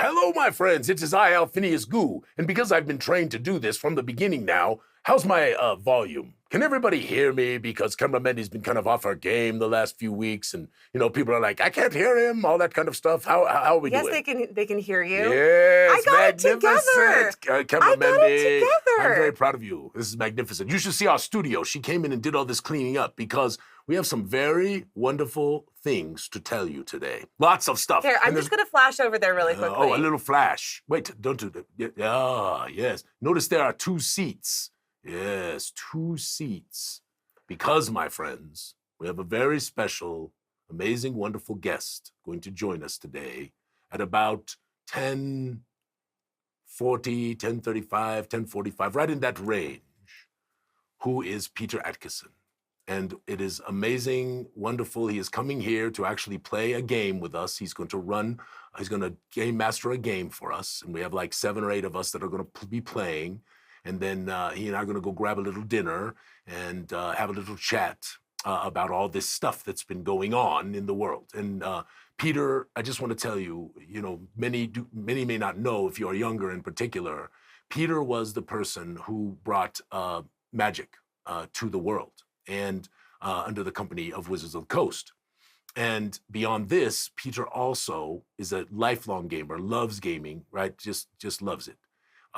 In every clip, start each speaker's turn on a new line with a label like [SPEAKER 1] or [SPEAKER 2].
[SPEAKER 1] Hello, my friends. It is I, Alphinius Goo. And because I've been trained to do this from the beginning now, how's my volume? Can everybody hear me? Because Camera Mendy's been kind of off our game the last few weeks. And, you know, people are like, I can't hear him, all that kind of stuff. How are we doing?
[SPEAKER 2] Yes, they can hear you.
[SPEAKER 1] Yes,
[SPEAKER 2] I got it together.
[SPEAKER 1] Camera Mendy,
[SPEAKER 2] together.
[SPEAKER 1] I'm very proud of you. This is magnificent. You should see our studio. She came in and did all this cleaning up because we have some very wonderful things to tell you today. Lots of stuff.
[SPEAKER 2] Here, I'm just going to flash over there really quickly.
[SPEAKER 1] Oh, a little flash. Wait, don't do that. Yes. Notice there are 2 seats. Yes, 2 seats. Because, my friends, we have a very special, amazing, wonderful guest going to join us today at about 10:40, 10:35, 10:45, right in that range, who is Peter Adkison. And it is amazing, wonderful. He is coming here to actually play a game with us. He's going to game master a game for us. And we have like 7 or 8 of us that are going to be playing. And then he and I are going to go grab a little dinner and have a little chat about all this stuff that's been going on in the world. And Peter, I just want to tell you, you know, many may not know, if you are younger in particular, Peter was the person who brought magic to the world, and under the company of Wizards of the Coast. And beyond this, Peter also is a lifelong gamer, loves gaming, right? Just loves it.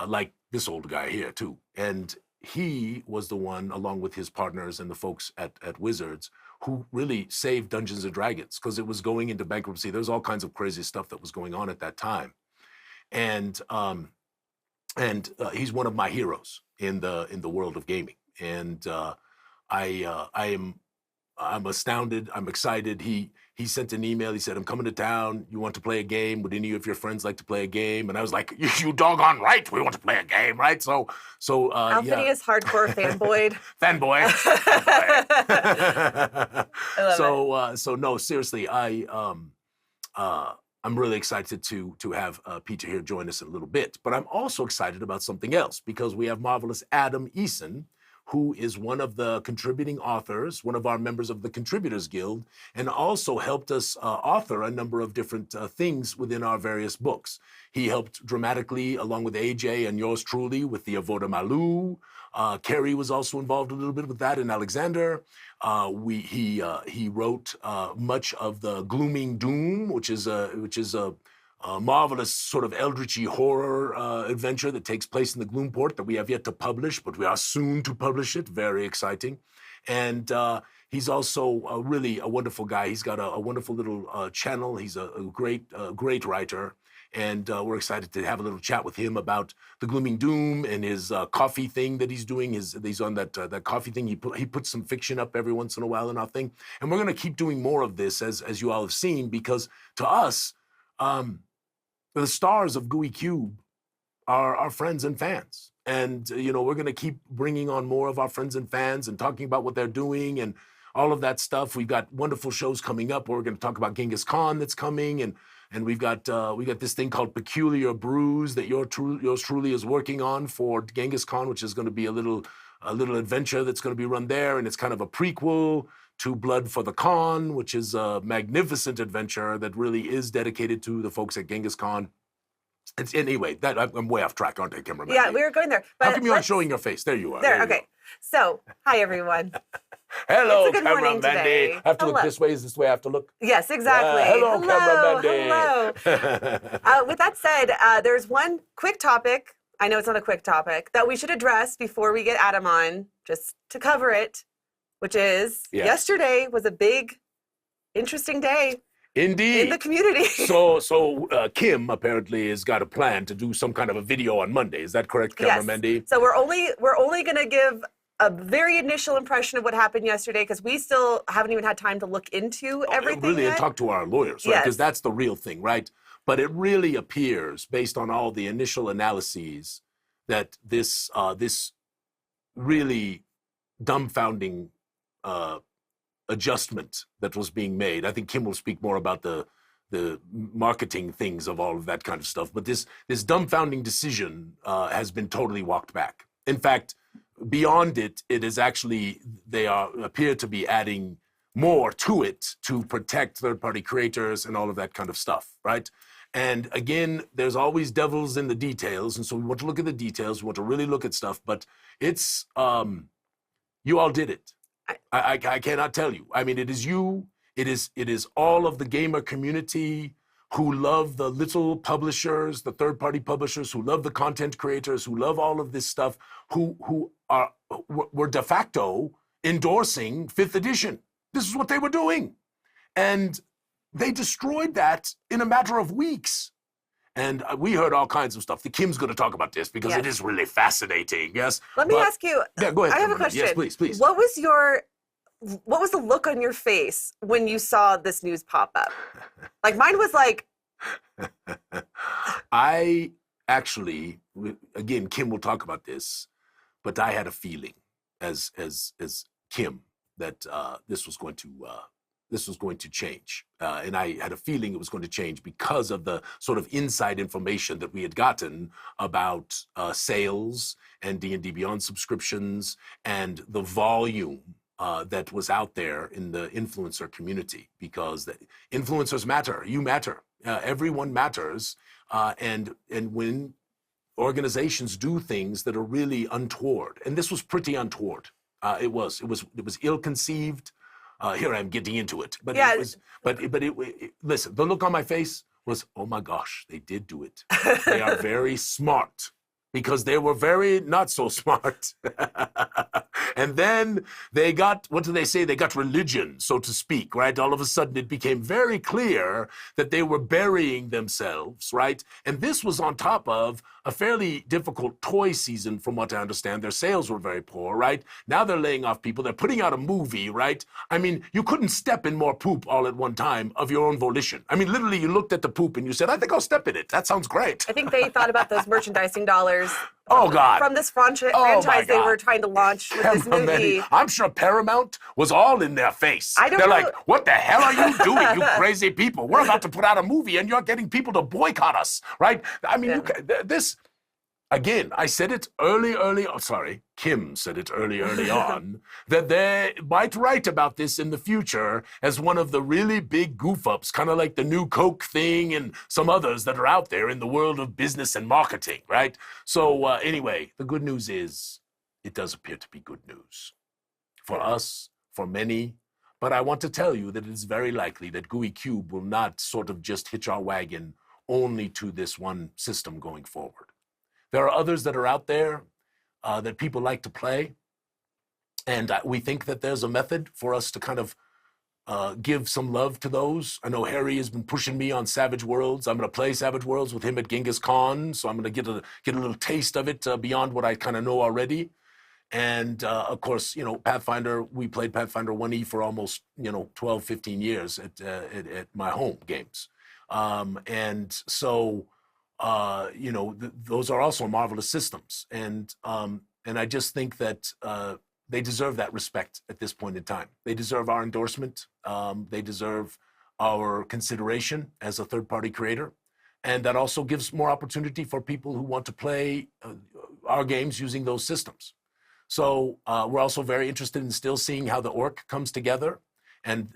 [SPEAKER 1] Like this old guy here too. And he was the one, along with his partners and the folks at Wizards, who really saved Dungeons and Dragons because it was going into bankruptcy. There was all kinds of crazy stuff that was going on at that time. And he's one of my heroes in the world of gaming. And I'm astounded. I'm excited. He sent an email. He said, I'm coming to town. You want to play a game? Would any of your friends like to play a game? And I was like, you doggone right. We want to play a game, right? So
[SPEAKER 2] Alphinius hardcore fanboy.
[SPEAKER 1] Fanboy.
[SPEAKER 2] I love it.
[SPEAKER 1] So no, seriously, I'm really excited to have Peter here join us in a little bit. But I'm also excited about something else because we have marvelous Adam Eason, who is one of the contributing authors, one of our members of the Contributors Guild, and also helped us author a number of different things within our various books. He helped dramatically, along with AJ and yours truly, with the Avoda Malou. Kerry was also involved a little bit with that, and Alexander. He wrote much of the Glooming Doom, which is a marvelous sort of eldritchy horror adventure that takes place in the Gloomport that we have yet to publish, but we are soon to publish it. Very exciting. And he's also really a wonderful guy. He's got a wonderful little channel. He's a great writer. And we're excited to have a little chat with him about the Glooming Doom and his coffee thing that he's doing. He's on that coffee thing. He puts some fiction up every once in a while in our thing. And we're going to keep doing more of this, as you all have seen, because to us, the stars of Gooey Cube are our friends and fans. And, you know, we're going to keep bringing on more of our friends and fans and talking about what they're doing and all of that stuff. We've got wonderful shows coming up. We're going to talk about Genghis Khan that's coming. And we've got this thing called Peculiar Brews that yours truly is working on for Genghis Khan, which is going to be a little adventure that's going to be run there. And it's kind of a prequel to Blood for the Khan, which is a magnificent adventure that really is dedicated to the folks at Genghis Khan. Anyway, I'm way off track, aren't I, cameraman?
[SPEAKER 2] Yeah, we were going there.
[SPEAKER 1] How come you aren't showing your face? There you are.
[SPEAKER 2] There okay. So, hi, everyone.
[SPEAKER 1] Hello,
[SPEAKER 2] Good morning today.
[SPEAKER 1] I have to look this way. Is this the way I have to look?
[SPEAKER 2] Yes, exactly.
[SPEAKER 1] Hello, cameraman.
[SPEAKER 2] Hello. With that said, there's one quick topic. I know it's not a quick topic that we should address before we get Adam on, just to cover it, which is yesterday was a big, interesting day.
[SPEAKER 1] Indeed.
[SPEAKER 2] In the community.
[SPEAKER 1] So Kim apparently has got a plan to do some kind of a video on Monday. Is that correct, Camera Mendy?
[SPEAKER 2] So we're only going to give a very initial impression of what happened yesterday because we still haven't even had time to look into everything
[SPEAKER 1] really,
[SPEAKER 2] yet.
[SPEAKER 1] And talk to our lawyers, right? Because that's the real thing, right? But it really appears, based on all the initial analyses, that this really dumbfounding adjustment that was being made. I think Kim will speak more about the marketing things of all of that kind of stuff. But this dumbfounding decision has been totally walked back. In fact, beyond it is actually, they appear to be adding more to it to protect third-party creators and all of that kind of stuff, right? And again, there's always devils in the details. And so we want to look at the details. We want to really look at stuff. But it's, you all did it. I cannot tell you. I mean, it is you. It is all of the gamer community who love the little publishers, the third-party publishers, who love the content creators, who love all of this stuff, who were de facto endorsing 5th edition. This is what they were doing. And they destroyed that in a matter of weeks. And we heard all kinds of stuff. The Kim's going to talk about this because it is really fascinating. Yes.
[SPEAKER 2] Let me ask you.
[SPEAKER 1] Yeah, go ahead.
[SPEAKER 2] I have a question.
[SPEAKER 1] Yes, please.
[SPEAKER 2] What was the look on your face when you saw this news pop up? Like mine was like.
[SPEAKER 1] I actually, again, Kim will talk about this, but I had a feeling as Kim that this was going to change, and I had a feeling it was going to change because of the sort of inside information that we had gotten about sales and D&D Beyond subscriptions and the volume that was out there in the influencer community, because the influencers matter. You matter. Everyone matters. And when organizations do things that are really untoward, and this was pretty untoward. It was ill-conceived. Here I am getting into it, but
[SPEAKER 2] yeah.
[SPEAKER 1] Listen, the look on my face was, oh my gosh, they did do it. They are very smart, because they were very not so smart. And then they got, what do they say? They got religion, so to speak, right? All of a sudden it became very clear that they were burying themselves, right? And this was on top of a fairly difficult toy season, from what I understand. Their sales were very poor, right? Now they're laying off people. They're putting out a movie, right? I mean, you couldn't step in more poop all at one time of your own volition. I mean, literally, you looked at the poop and you said, I think I'll step in it. That sounds great.
[SPEAKER 2] I think they thought about those merchandising dollars.
[SPEAKER 1] Oh, God.
[SPEAKER 2] From this franchise they were trying to launch with this movie.
[SPEAKER 1] I'm sure Paramount was all in their face. They're like, what the hell are you doing, you crazy people? We're about to put out a movie and you're getting people to boycott us, right? I mean, this, again, I said it Kim said it early on, that they might write about this in the future as one of the really big goof-ups, kind of like the new Coke thing and some others that are out there in the world of business and marketing, right? So anyway, the good news is it does appear to be good news for us, for many. But I want to tell you that it is very likely that Gooey Cube will not sort of just hitch our wagon only to this one system going forward. There are others that are out there that people like to play, and we think that there's a method for us to kind of give some love to those. I know Harry has been pushing me on Savage Worlds. I'm going to play Savage Worlds with him at Genghis Khan, so I'm going to get a little taste of it beyond what I kind of know already. And of course, Pathfinder, we played Pathfinder 1E for almost 12, 15 years at my home games. And so those are also marvelous systems, and I just think that they deserve that respect at this point in time. They deserve our endorsement. They deserve our consideration as a third-party creator, and that also gives more opportunity for people who want to play our games using those systems. So we're also very interested in still seeing how the orc comes together. And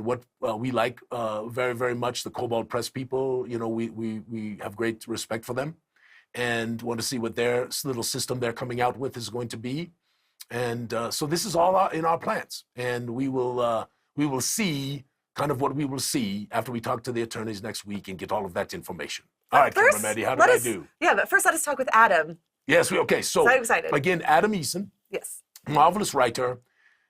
[SPEAKER 1] what we like very, very much, the Kobold Press people, we have great respect for them and want to see what their little system they're coming out with is going to be. And so this is all in our plans. And we will see kind of what we will see after we talk to the attorneys next week and get all of that information. All right, Cameron Maddie, how did I do?
[SPEAKER 2] Yeah, but first let us talk with Adam.
[SPEAKER 1] Yes, okay. So
[SPEAKER 2] excited.
[SPEAKER 1] Again, Adam Eason,
[SPEAKER 2] yes,
[SPEAKER 1] marvelous writer.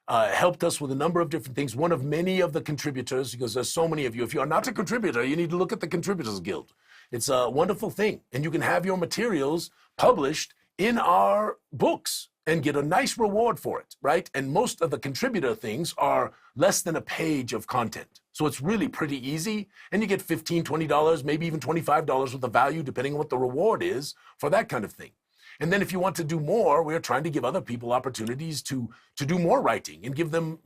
[SPEAKER 1] Helped us with a number of different things. One of many of the contributors, because there's so many of you. If you're not a contributor, you need to look at the Contributors Guild. It's a wonderful thing. And you can have your materials published in our books and get a nice reward for it, right? And most of the contributor things are less than a page of content. So it's really pretty easy. And you get $15, $20, maybe even $25 worth of value, depending on what the reward is for that kind of thing. And then if you want to do more, we're trying to give other people opportunities to do more writing and give them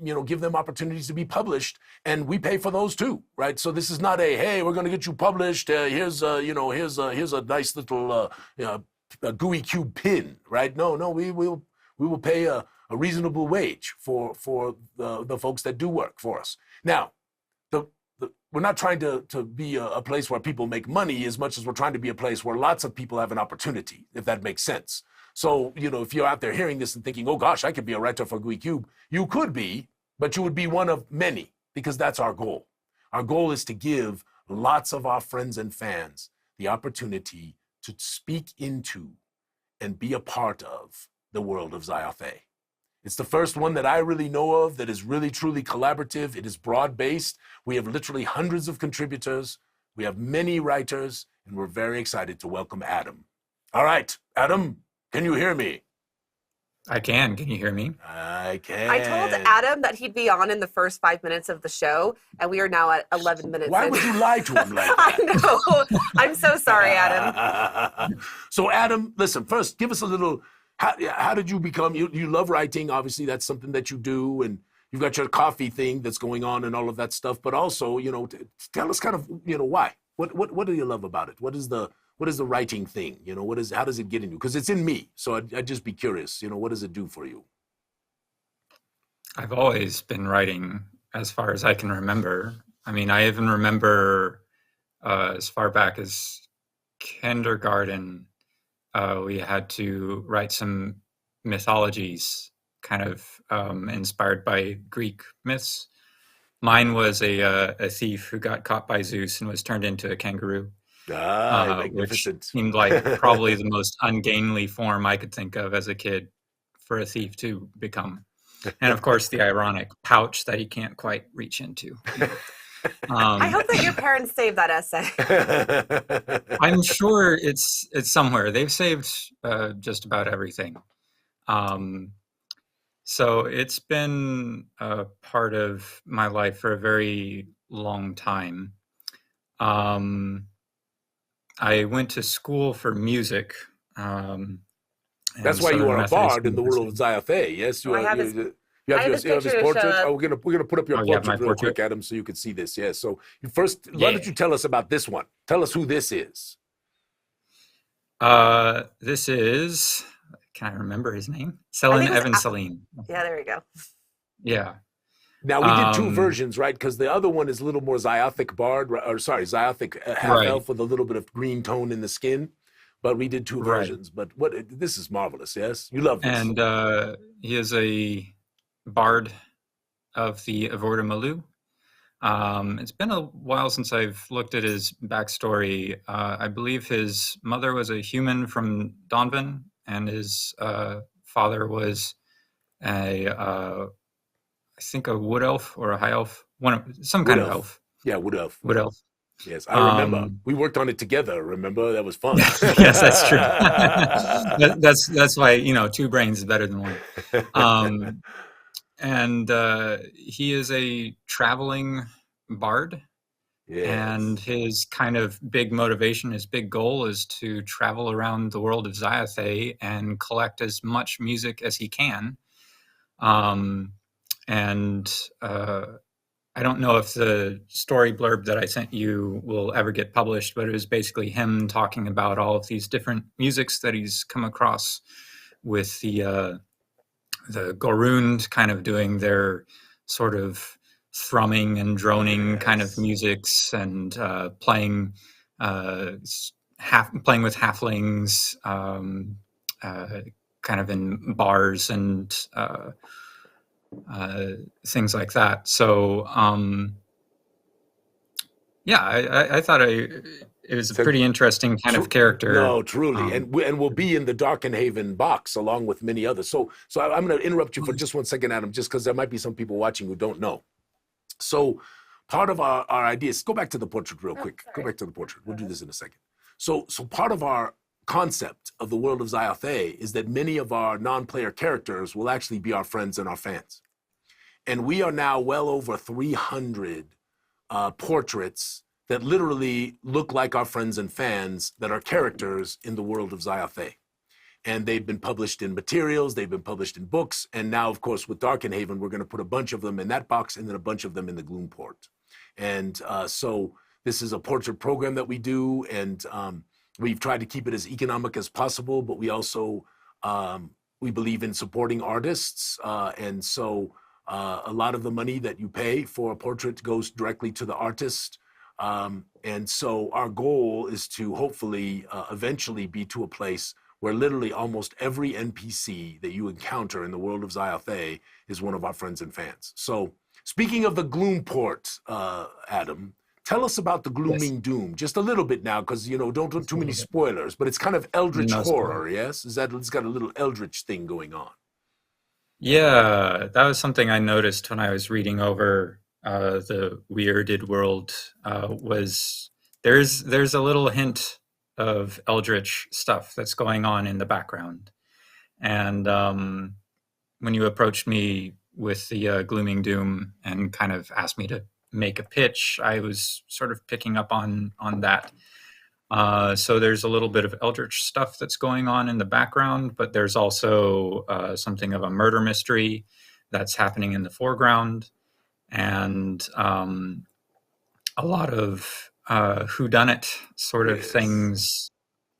[SPEAKER 1] opportunities to be published, and we pay for those too, right? So this is not hey, we're going to get you published. Here's a nice little Gooey Cube pin, right? No, we will pay a reasonable wage for the folks that do work for us. Now, we're not trying to be a place where people make money as much as we're trying to be a place where lots of people have an opportunity, if that makes sense. So, if you're out there hearing this and thinking, oh gosh, I could be a writer for Gooey Cube, you could be, but you would be one of many, because that's our goal. Our goal is to give lots of our friends and fans the opportunity to speak into and be a part of the world of Zyathé. It's the first one that I really know of that is really, truly collaborative. It is broad-based. We have literally hundreds of contributors. We have many writers, and we're very excited to welcome Adam. All right, Adam, can you hear me?
[SPEAKER 3] I can. Can you hear me?
[SPEAKER 1] I can.
[SPEAKER 2] I told Adam that he'd be on in the first 5 minutes of the show, and we are now at 11 minutes
[SPEAKER 1] Why
[SPEAKER 2] in.
[SPEAKER 1] would you lie to him like that?
[SPEAKER 2] I know. I'm so sorry, Adam.
[SPEAKER 1] So, Adam, listen, first, give us a little... How did you become, you love writing, obviously that's something that you do, and you've got your coffee thing that's going on and all of that stuff, but also, tell us kind of, why? What do you love about it? What is the writing thing? How does it get in you? Because it's in me, so I'd just be curious, what does it do for you?
[SPEAKER 3] I've always been writing as far as I can remember. I mean, I even remember as far back as kindergarten, we had to write some mythologies kind of inspired by Greek myths. Mine was a thief who got caught by Zeus and was turned into a kangaroo, which seemed like probably the most ungainly form I could think of as a kid for a thief to become. And of course, the ironic pouch that he can't quite reach into.
[SPEAKER 2] I hope that your parents saved that essay.
[SPEAKER 3] I'm sure it's somewhere. They've saved just about everything. So it's been a part of my life for a very long time. I went to school for music.
[SPEAKER 1] That's why you are a bard in the world of Zyathé. Yes, you are. You have his portrait. Oh, we're gonna put up your portrait real quick, Adam, so you can see this. Yes. So first, why don't you tell us about this one? Tell us who this is.
[SPEAKER 3] This is. Can I remember his name? Selin Evan Salim.
[SPEAKER 2] Yeah, there we go.
[SPEAKER 3] Yeah.
[SPEAKER 1] Now we did two versions, right? Because the other one is a little more Zyathic bard, or sorry, Zyathic half elf with a little bit of green tone in the skin. But we did two versions. But this is marvelous. Yes, you love this.
[SPEAKER 3] And he is a bard of the Avorta Malu. It's been a while since I've looked at his backstory. I believe his mother was a human from Donvan, and his father was I think a wood elf or a high elf, some kind of elf.
[SPEAKER 1] Yeah, wood elf.
[SPEAKER 3] Wood elf.
[SPEAKER 1] Yes, I remember. We worked on it together. Remember, that was fun.
[SPEAKER 3] Yes, that's true. That's why two brains is better than one. And he is a traveling bard. Yes. And his kind of big motivation, his big goal is to travel around the world of Zyathé and collect as much music as he can. I don't know if the story blurb that I sent you will ever get published, but it was basically him talking about all of these different musics that he's come across with the Gorund kind of doing their sort of thrumming and droning kind of musics, and playing with halflings, kind of in bars and things like that. So I thought it was a pretty interesting kind of character.
[SPEAKER 1] No, truly, and we'll be in the Darkenhaven box along with many others. So I'm going to interrupt you for just 1 second, Adam, just because there might be some people watching who don't know. So part of our ideas, go back to the portrait real quick. Go back to the portrait. We'll do this in a second. So part of our concept of the world of Zyathé is that many of our non-player characters will actually be our friends and our fans. And we are now well over 300 portraits that literally look like our friends and fans that are characters in the world of Zyathé. And they've been published in materials, they've been published in books, and now, of course, with Darkenhaven, we're going to put a bunch of them in that box and then a bunch of them in the Gloomport. And so this is a portrait program that we do, and we've tried to keep it as economic as possible, but we also, we believe in supporting artists. And so A lot of the money that you pay for a portrait goes directly to the artist. And so our goal is to hopefully eventually be to a place where literally almost every NPC that you encounter in the world of Zyathé is one of our friends and fans. So speaking of the Gloom port, Adam, tell us about the Glooming Doom, just a little bit now, because, don't do too many spoilers, but it's kind of eldritch horror, yes? It's got a little eldritch thing going on.
[SPEAKER 3] Yeah, that was something I noticed when I was reading over the Weirded World. Was there's a little hint of eldritch stuff that's going on in the background, and when you approached me with the Glooming Doom and kind of asked me to make a pitch, I was sort of picking up on that. So there's a little bit of eldritch stuff that's going on in the background, but there's also something of a murder mystery that's happening in the foreground, and a lot of whodunit sort of things,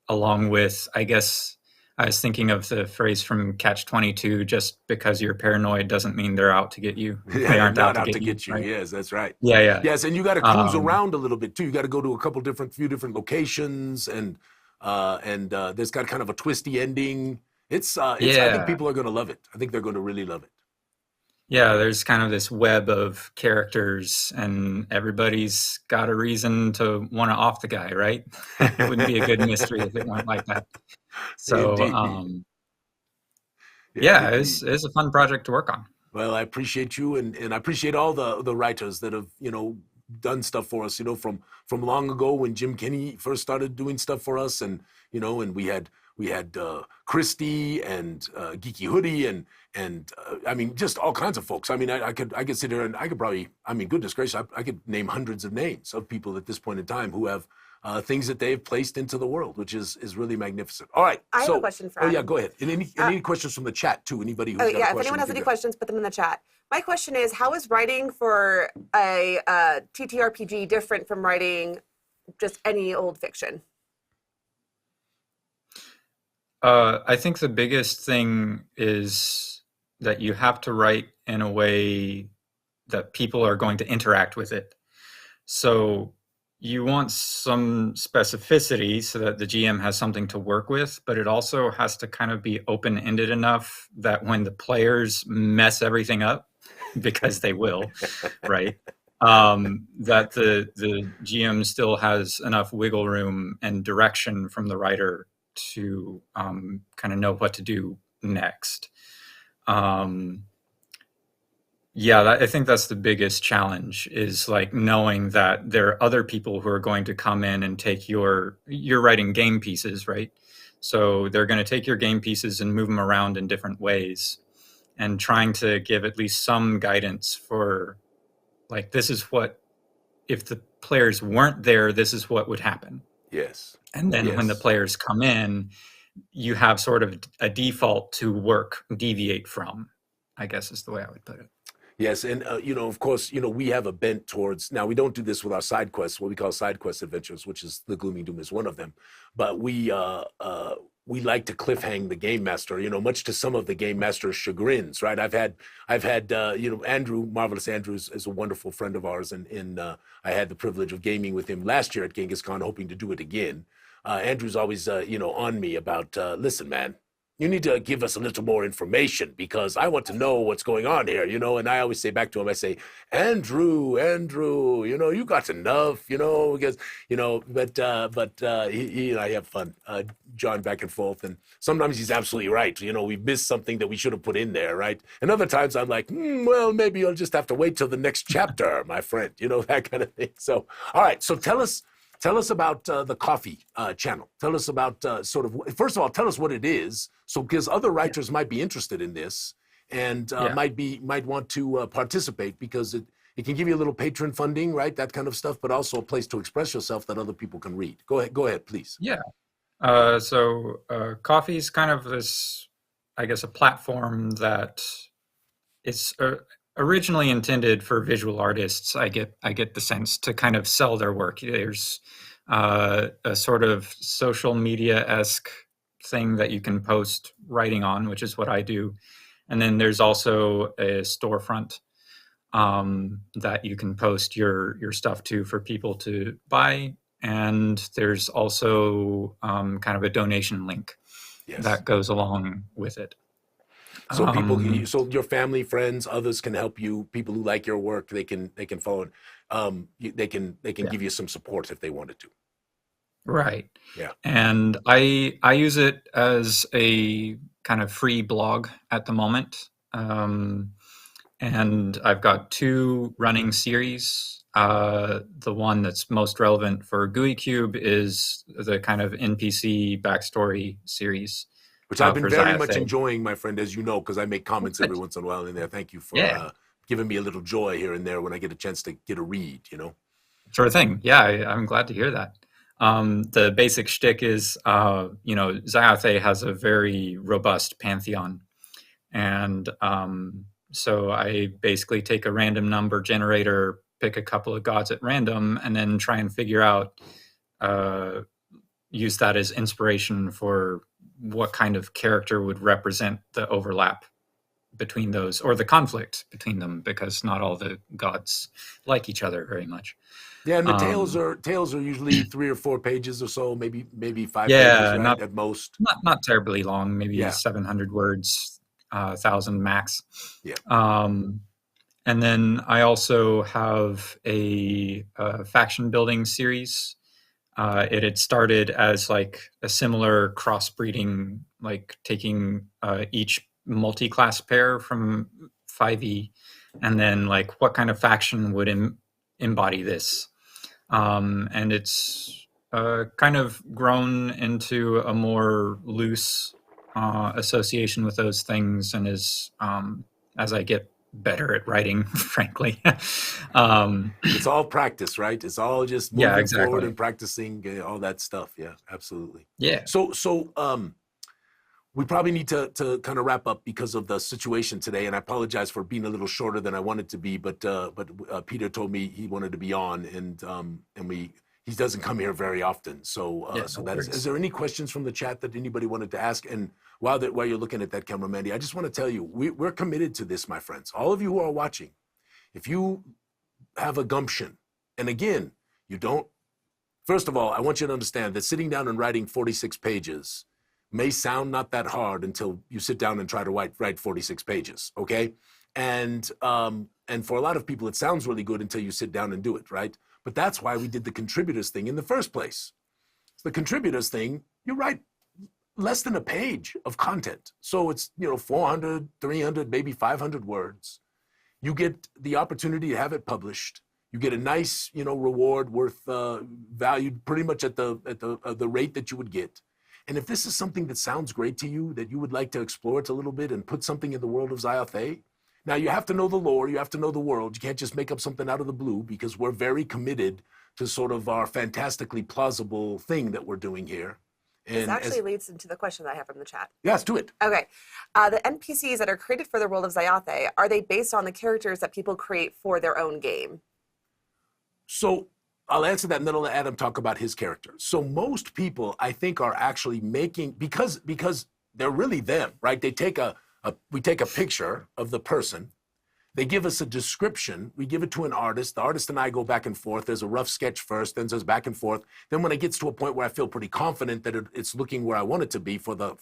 [SPEAKER 3] along with, I guess, I was thinking of the phrase from Catch-22, just because you're paranoid doesn't mean they're out to get you. They aren't
[SPEAKER 1] not
[SPEAKER 3] out to get you.
[SPEAKER 1] Right? Yes, that's right.
[SPEAKER 3] Yeah.
[SPEAKER 1] Yes, and you got to cruise around a little bit too. You got to go to a few different locations, and there's got kind of a twisty ending. I think people are going to love it. I think they're going to really love it.
[SPEAKER 3] Yeah, there's kind of this web of characters, and everybody's got a reason to want to off the guy, right? It wouldn't be a good mystery if it weren't like that. So, it's a fun project to work on.
[SPEAKER 1] Well, I appreciate you, and I appreciate all the writers that have, done stuff for us, from long ago when Jim Kenney first started doing stuff for us, and and we had Christy and Geeky Hoodie and I mean, just all kinds of folks. I mean, I could sit here and I could probably, goodness gracious, I could name hundreds of names of people at this point in time who have things that they've placed into the world, which is really magnificent. All right.
[SPEAKER 2] I have a question for Adam.
[SPEAKER 1] Oh yeah, go ahead. And any questions from the chat too? Anybody who's got a question?
[SPEAKER 2] If anyone has any questions, put them in the chat. My question is, how is writing for a TTRPG different from writing just any old fiction?
[SPEAKER 3] I think the biggest thing is that you have to write in a way that people are going to interact with it. So you want some specificity so that the GM has something to work with, but it also has to kind of be open-ended enough that when the players mess everything up, because they will, right? That the GM still has enough wiggle room and direction from the writer to kind of know what to do next. I think that's the biggest challenge, is like knowing that there are other people who are going to come in and take you're writing game pieces, right? So they're going to take your game pieces and move them around in different ways, and trying to give at least some guidance for, like, this is what, if the players weren't there, this is what would happen.
[SPEAKER 1] Yes.
[SPEAKER 3] And then when the players come in, you have sort of a default to deviate from, I guess is the way I would put it.
[SPEAKER 1] Yes, and of course, we have a bent towards, now we don't do this with our side quests, what we call side quest adventures, which is the Glooming Doom is one of them, but we like to cliffhang the game master, much to some of the game master's chagrins, right? I've had Andrew, Marvelous Andrews, is a wonderful friend of ours, and I had the privilege of gaming with him last year at Genghis Khan, hoping to do it again. Andrew's always on me about, listen, man, you need to give us a little more information, because I want to know what's going on here, and I always say back to him, I say, Andrew, you got enough, because, but he and I have fun, John, back and forth, and sometimes he's absolutely right. We've missed something that we should have put in there, right? And other times I'm like, well, maybe you'll just have to wait till the next chapter, my friend, that kind of thing. So, all right, so tell us about the coffee channel. Tell us about first of all, tell us what it is, so because other writers might be interested in this and might want to participate, because it can give you a little patron funding, right? That kind of stuff, but also a place to express yourself that other people can read. Go ahead, please.
[SPEAKER 3] Yeah. So coffee is kind of this, I guess, a platform that it's originally intended for visual artists. I get the sense, to kind of sell their work. There's a sort of social media-esque thing that you can post writing on, which is what I do. And then there's also a storefront that you can post your stuff to for people to buy. And there's also kind of a donation link that goes along with it.
[SPEAKER 1] So people, so your family, friends, others can help you. People who like your work, they can follow. They can give you some support if they wanted to.
[SPEAKER 3] Right.
[SPEAKER 1] Yeah.
[SPEAKER 3] And I use it as a kind of free blog at the moment. And I've got 2 running series. The one that's most relevant for Gooey Cube is the kind of NPC backstory series.
[SPEAKER 1] Which I've been very much enjoying, my friend, as you know, because I make comments every once in a while in there. Thank you for giving me a little joy here and there when I get a chance to get a read, you know?
[SPEAKER 3] Sure thing. Yeah, I'm glad to hear that. The basic shtick is, Zyathé has a very robust pantheon. And so I basically take a random number generator, pick a couple of gods at random, and then try and figure out, use that as inspiration for what kind of character would represent the overlap between those, or the conflict between them, because not all the gods like each other very much.
[SPEAKER 1] Yeah, and the tales are usually 3 or 4 pages or so, maybe 5 pages, right, at most.
[SPEAKER 3] Not terribly long, maybe 700 words, 1,000 max.
[SPEAKER 1] Yeah.
[SPEAKER 3] And then I also have a faction building series. It had started as like a similar crossbreeding, like taking each multi-class pair from 5e, and then like what kind of faction would embody this. And it's kind of grown into a more loose association with those things, and is as I get better at writing, frankly.
[SPEAKER 1] It's all practice, right? It's all just moving forward and practicing all that stuff. Yeah, absolutely.
[SPEAKER 3] Yeah.
[SPEAKER 1] So we probably need to kind of wrap up because of the situation today, and I apologize for being a little shorter than I wanted to be, but Peter told me he wanted to be on, and he doesn't come here very often. So is there any questions from the chat that anybody wanted to ask? And while you're looking at that, camera, Mandy, I just want to tell you, we're committed to this, my friends. All of you who are watching, if you have a gumption, and again, first of all, I want you to understand that sitting down and writing 46 pages may sound not that hard until you sit down and try to write 46 pages, okay? And for a lot of people, it sounds really good until you sit down and do it, right? But that's why we did the contributors thing in the first place. The contributors thing, you write less than a page of content. So it's, 400, 300, maybe 500 words. You get the opportunity to have it published. You get a nice, reward worth valued pretty much at the rate that you would get. And if this is something that sounds great to you, that you would like to explore it a little bit and put something in the world of Zyathé, now you have to know the lore, you have to know the world. You can't just make up something out of the blue, because we're very committed to sort of our fantastically plausible thing that we're doing here. And
[SPEAKER 2] this actually leads into the question that I have from the chat.
[SPEAKER 1] Yes, do it.
[SPEAKER 2] Okay. The NPCs that are created for the world of Zyathé, are they based on the characters that people create for their own game?
[SPEAKER 1] So I'll answer that, and then I'll let Adam talk about his character. So most people, I think, are actually making, because they're really them, right? They take we take a picture of the person. They give us a description. We give it to an artist. The artist and I go back and forth. There's a rough sketch first, then there's back and forth. Then when it gets to a point where I feel pretty confident that it's looking where I want it to be for the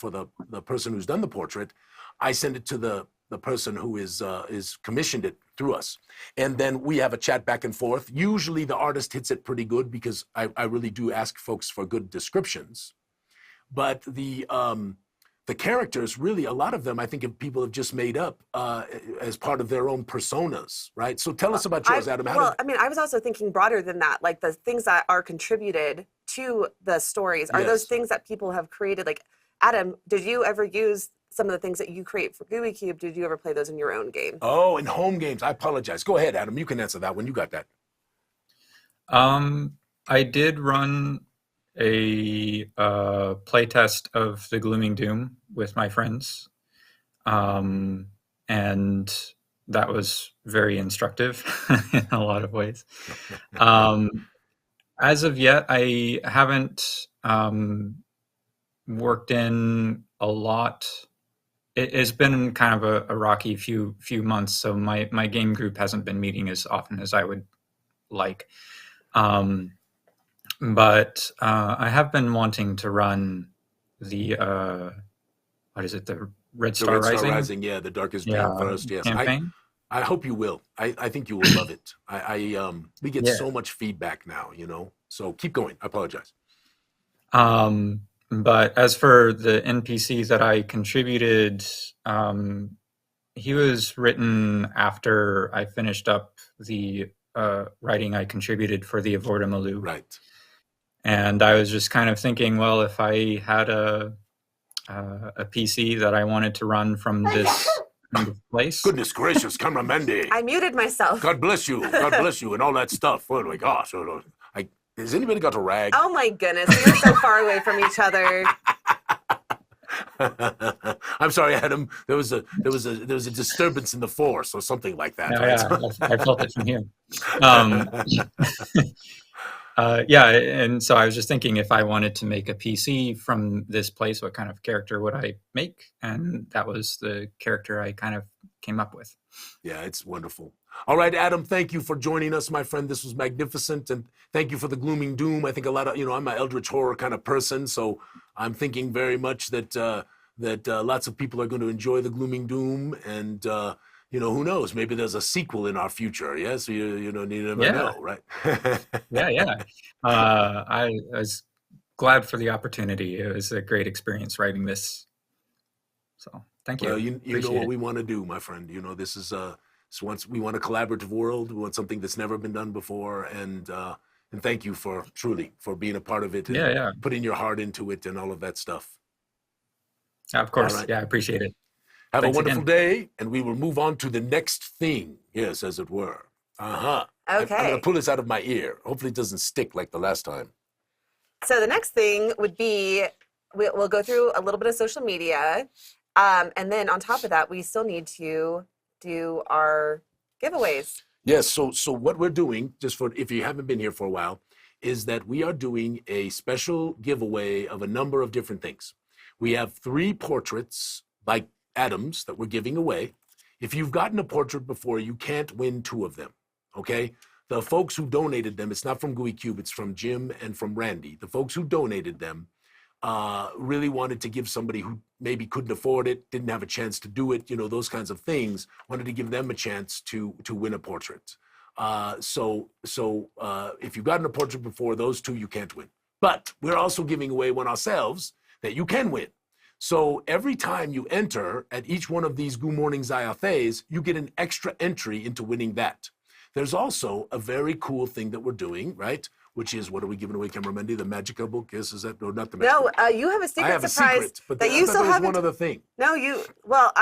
[SPEAKER 1] person who's done the portrait, I send it to the person who is commissioned it through us. And then we have a chat back and forth. Usually the artist hits it pretty good, because I really do ask folks for good descriptions. But the characters, really, a lot of them, I think, people have just made up as part of their own personas, right? So tell us about yours, Adam.
[SPEAKER 2] I was also thinking broader than that, like the things that are contributed to the stories. Are those things that people have created? Like, Adam, did you ever use some of the things that you create for Gooey Cube? Did you ever play those in your own game?
[SPEAKER 1] Oh, in home games. I apologize. Go ahead, Adam. You can answer that one. You got that.
[SPEAKER 3] I did run a playtest of the Glooming Doom with my friends, and that was very instructive in a lot of ways. As of yet, I haven't worked in a lot it's been kind of a rocky few months, so my game group hasn't been meeting as often as I would like. But I have been wanting to run the what is it? The Red Star Rising?
[SPEAKER 1] Yeah, the Darkest Dream first. Yes,
[SPEAKER 3] campaign.
[SPEAKER 1] I hope you will. I think you will love it. We get so much feedback now, So keep going. I apologize.
[SPEAKER 3] But as for the NPC that I contributed, he was written after I finished up the writing I contributed for the Avorta Malou.
[SPEAKER 1] Right.
[SPEAKER 3] And I was just kind of thinking, well, if I had a PC that I wanted to run from this kind of place.
[SPEAKER 1] Goodness gracious, Camera Mendy.
[SPEAKER 2] I muted myself.
[SPEAKER 1] God bless you. God bless you and all that stuff. Oh my gosh. Has anybody got a rag?
[SPEAKER 2] Oh my goodness, we are so far away from each other.
[SPEAKER 1] I'm sorry, Adam. There was a disturbance in the force or something like that.
[SPEAKER 3] Yeah, I felt it from here. And so I was just thinking, if I wanted to make a PC from this place, what kind of character would I make? And that was the character I kind of came up with.
[SPEAKER 1] Yeah, it's wonderful. All right, Adam, thank you for joining us, my friend. This was magnificent. And thank you for the glooming doom. I think a lot of, I'm an eldritch horror kind of person. So I'm thinking very much that lots of people are going to enjoy the glooming doom. And, who knows? Maybe there's a sequel in our future. Yes, you never know, right?
[SPEAKER 3] Yeah. I was glad for the opportunity. It was a great experience writing this. So thank you.
[SPEAKER 1] Well, you know what we want to do, my friend. This is once we want a collaborative world. We want something that's never been done before, and thank you for being a part of it. And putting your heart into it and all of that stuff.
[SPEAKER 3] Of course, right. Yeah, I appreciate it.
[SPEAKER 1] Have a wonderful day, and we will move on to the next thing. Yes, as it were. Okay. I'm gonna pull this out of my ear. Hopefully, it doesn't stick like the last time.
[SPEAKER 2] So the next thing would be we'll go through a little bit of social media, and then on top of that, we still need to do our giveaways.
[SPEAKER 1] Yes. So what we're doing, just for if you haven't been here for a while, is that we are doing a special giveaway of a number of different things. We have 3 portraits like Adam's that we're giving away. If you've gotten a portrait before, you can't win 2 of them. Okay. The folks who donated them, it's not from Gooey Cube, it's from Jim and from Randy. The folks who donated them really wanted to give somebody who maybe couldn't afford it, didn't have a chance to do it, those kinds of things, wanted to give them a chance to win a portrait. So if you've gotten a portrait before, those 2 you can't win. But we're also giving away one ourselves that you can win. So every time you enter at each one of these Goo Morning Zyathés, you get an extra entry into winning that. There's also a very cool thing that we're doing, right? Which is, what are we giving away, Camera Mendy? The magical book? Yes, is that? No, not the magical book.
[SPEAKER 2] No, you have a secret
[SPEAKER 1] I have
[SPEAKER 2] surprise.
[SPEAKER 1] A secret, but
[SPEAKER 2] that you still haven't.
[SPEAKER 1] One other thing.
[SPEAKER 2] No,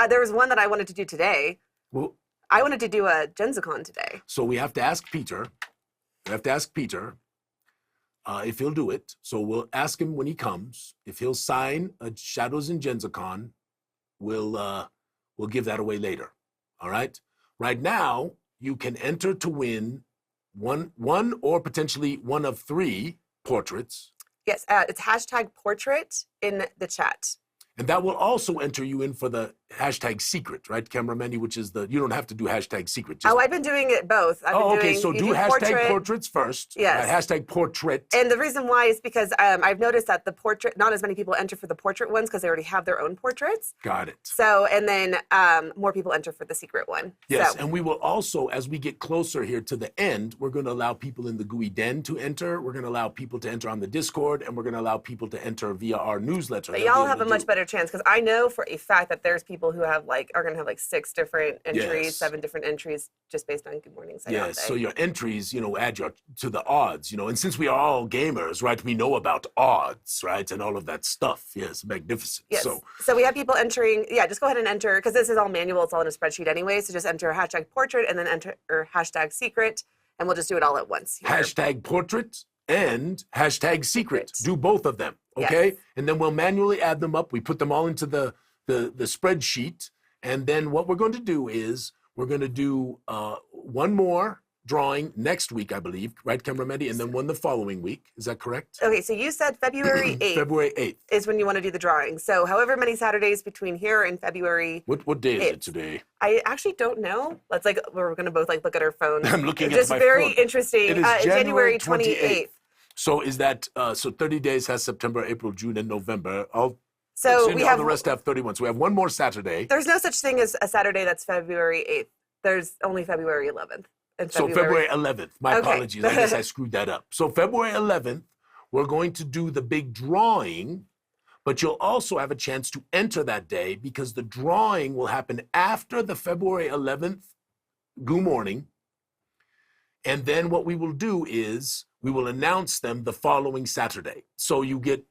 [SPEAKER 2] there was one that I wanted to do today.
[SPEAKER 1] Well,
[SPEAKER 2] I wanted to do a GenZicon today.
[SPEAKER 1] So we have to ask Peter. If he'll do it. So we'll ask him when he comes. If he'll sign a Shadows in GenZicon, we'll give that away later. All right? Right now, you can enter to win one or potentially one of 3 portraits.
[SPEAKER 2] Yes, it's #portrait in the chat.
[SPEAKER 1] And that will also enter you in for the #secret, right, Camera Mendy, which is you don't have to do #secret.
[SPEAKER 2] I've been doing it both.
[SPEAKER 1] So do #portraits first.
[SPEAKER 2] Yes.
[SPEAKER 1] #portrait.
[SPEAKER 2] And the reason why is because I've noticed that the portrait, not as many people enter for the portrait ones because they already have their own portraits.
[SPEAKER 1] Got it.
[SPEAKER 2] So, and then more people enter for the secret one.
[SPEAKER 1] Yes,
[SPEAKER 2] so.
[SPEAKER 1] And we will also, as we get closer here to the end, we're going to allow people in the Gooey Den to enter. We're going to allow people to enter on the Discord, and we're going to allow people to enter via our newsletter.
[SPEAKER 2] But y'all have a much better chance because I know for a fact that there's people who are going to have 6 different entries, 7 different entries just based on Goo Morning.
[SPEAKER 1] Yes, so your entries, add to the odds, and since we are all gamers, right, we know about odds, right, and all of that stuff. Yes, magnificent.
[SPEAKER 2] Yes. So we have people entering. Yeah, just go ahead and enter because this is all manual. It's all in a spreadsheet anyway. So just enter #portrait and then enter #secret, and we'll just do it all at once. Here.
[SPEAKER 1] #portrait and #secret. Do both of them, okay? Yes. And then we'll manually add them up. We put them all into the spreadsheet, and then what we're going to do is we're going to do one more drawing next week, I believe, right, Camera Mandy? And then one the following week. Is that correct?
[SPEAKER 2] Okay, so you said February 8th.
[SPEAKER 1] February 8th.
[SPEAKER 2] Is when you want to do the drawing. So however many Saturdays between here and February.
[SPEAKER 1] What day is it today?
[SPEAKER 2] I actually don't know. Let's we're going to both look at our phones.
[SPEAKER 1] I'm looking
[SPEAKER 2] Just
[SPEAKER 1] at my
[SPEAKER 2] very
[SPEAKER 1] phone.
[SPEAKER 2] interesting.
[SPEAKER 1] It is
[SPEAKER 2] January 28th.
[SPEAKER 1] So is that, so 30 days has September, April, June, and November.
[SPEAKER 2] So we have
[SPEAKER 1] the rest have 31. So we have one more Saturday.
[SPEAKER 2] There's no such thing as a Saturday that's February 8th. There's only February 11th.
[SPEAKER 1] So February 11th. My apologies. I guess I screwed that up. So February 11th, we're going to do the big drawing, but you'll also have a chance to enter that day because the drawing will happen after the February 11th Goo Morning. And then what we will do is we will announce them the following Saturday. So you get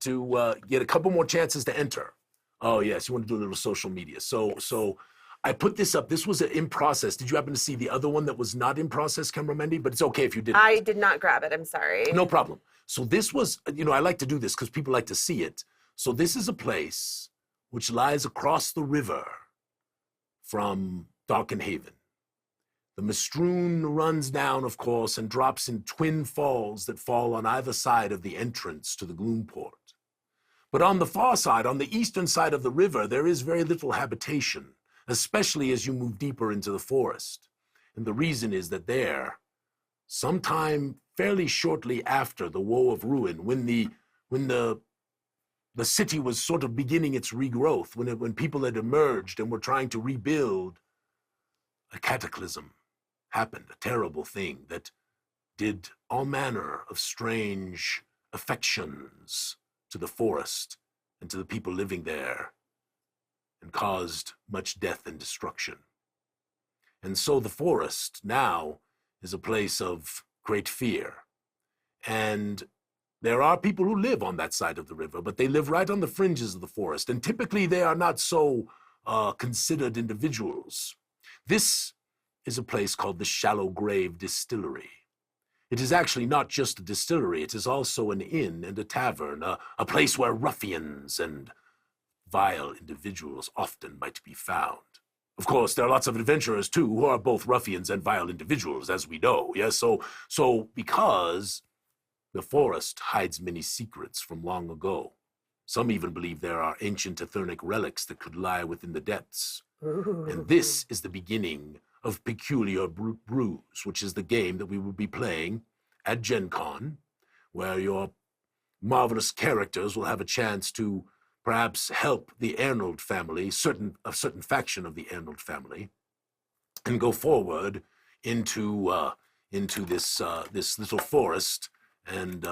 [SPEAKER 1] to get a couple more chances to enter. Oh yes, you want to do a little social media. So I put this up. This was in process. Did you happen to see the other one that was not in process, Camera Mandy? But it's okay if you didn't.
[SPEAKER 2] I did not grab it. I'm sorry.
[SPEAKER 1] No problem. So this was, I like to do this because people like to see it. So this is a place which lies across the river from Darken Haven. The Mistroon runs down, of course, and drops in twin falls that fall on either side of the entrance to the Gloomport. But on the far side, on the eastern side of the river, there is very little habitation, especially as you move deeper into the forest. And the reason is that there, sometime fairly shortly after the Woe of Ruin, when the city was sort of beginning its regrowth, when people had emerged and were trying to rebuild, a cataclysm happened, a terrible thing that did all manner of strange affections to the forest and to the people living there, and caused much death and destruction. And so the forest now is a place of great fear. And there are people who live on that side of the river, but they live right on the fringes of the forest, and typically they are not so considered individuals. This is a place called the Shallow Grave Distillery. It is actually not just a distillery, it is also an inn and a tavern, a place where ruffians and vile individuals often might be found. Of course, there are lots of adventurers too who are both ruffians and vile individuals, as we know. Yes, so because the forest hides many secrets from long ago, some even believe there are ancient etheric relics that could lie within the depths.
[SPEAKER 2] Ooh.
[SPEAKER 1] And this is the beginning of Peculiar Brews, which is the game that we will be playing at Gen Con, where your marvelous characters will have a chance to perhaps help the Arnold family, a certain faction of the Arnold family, and go forward into this little forest and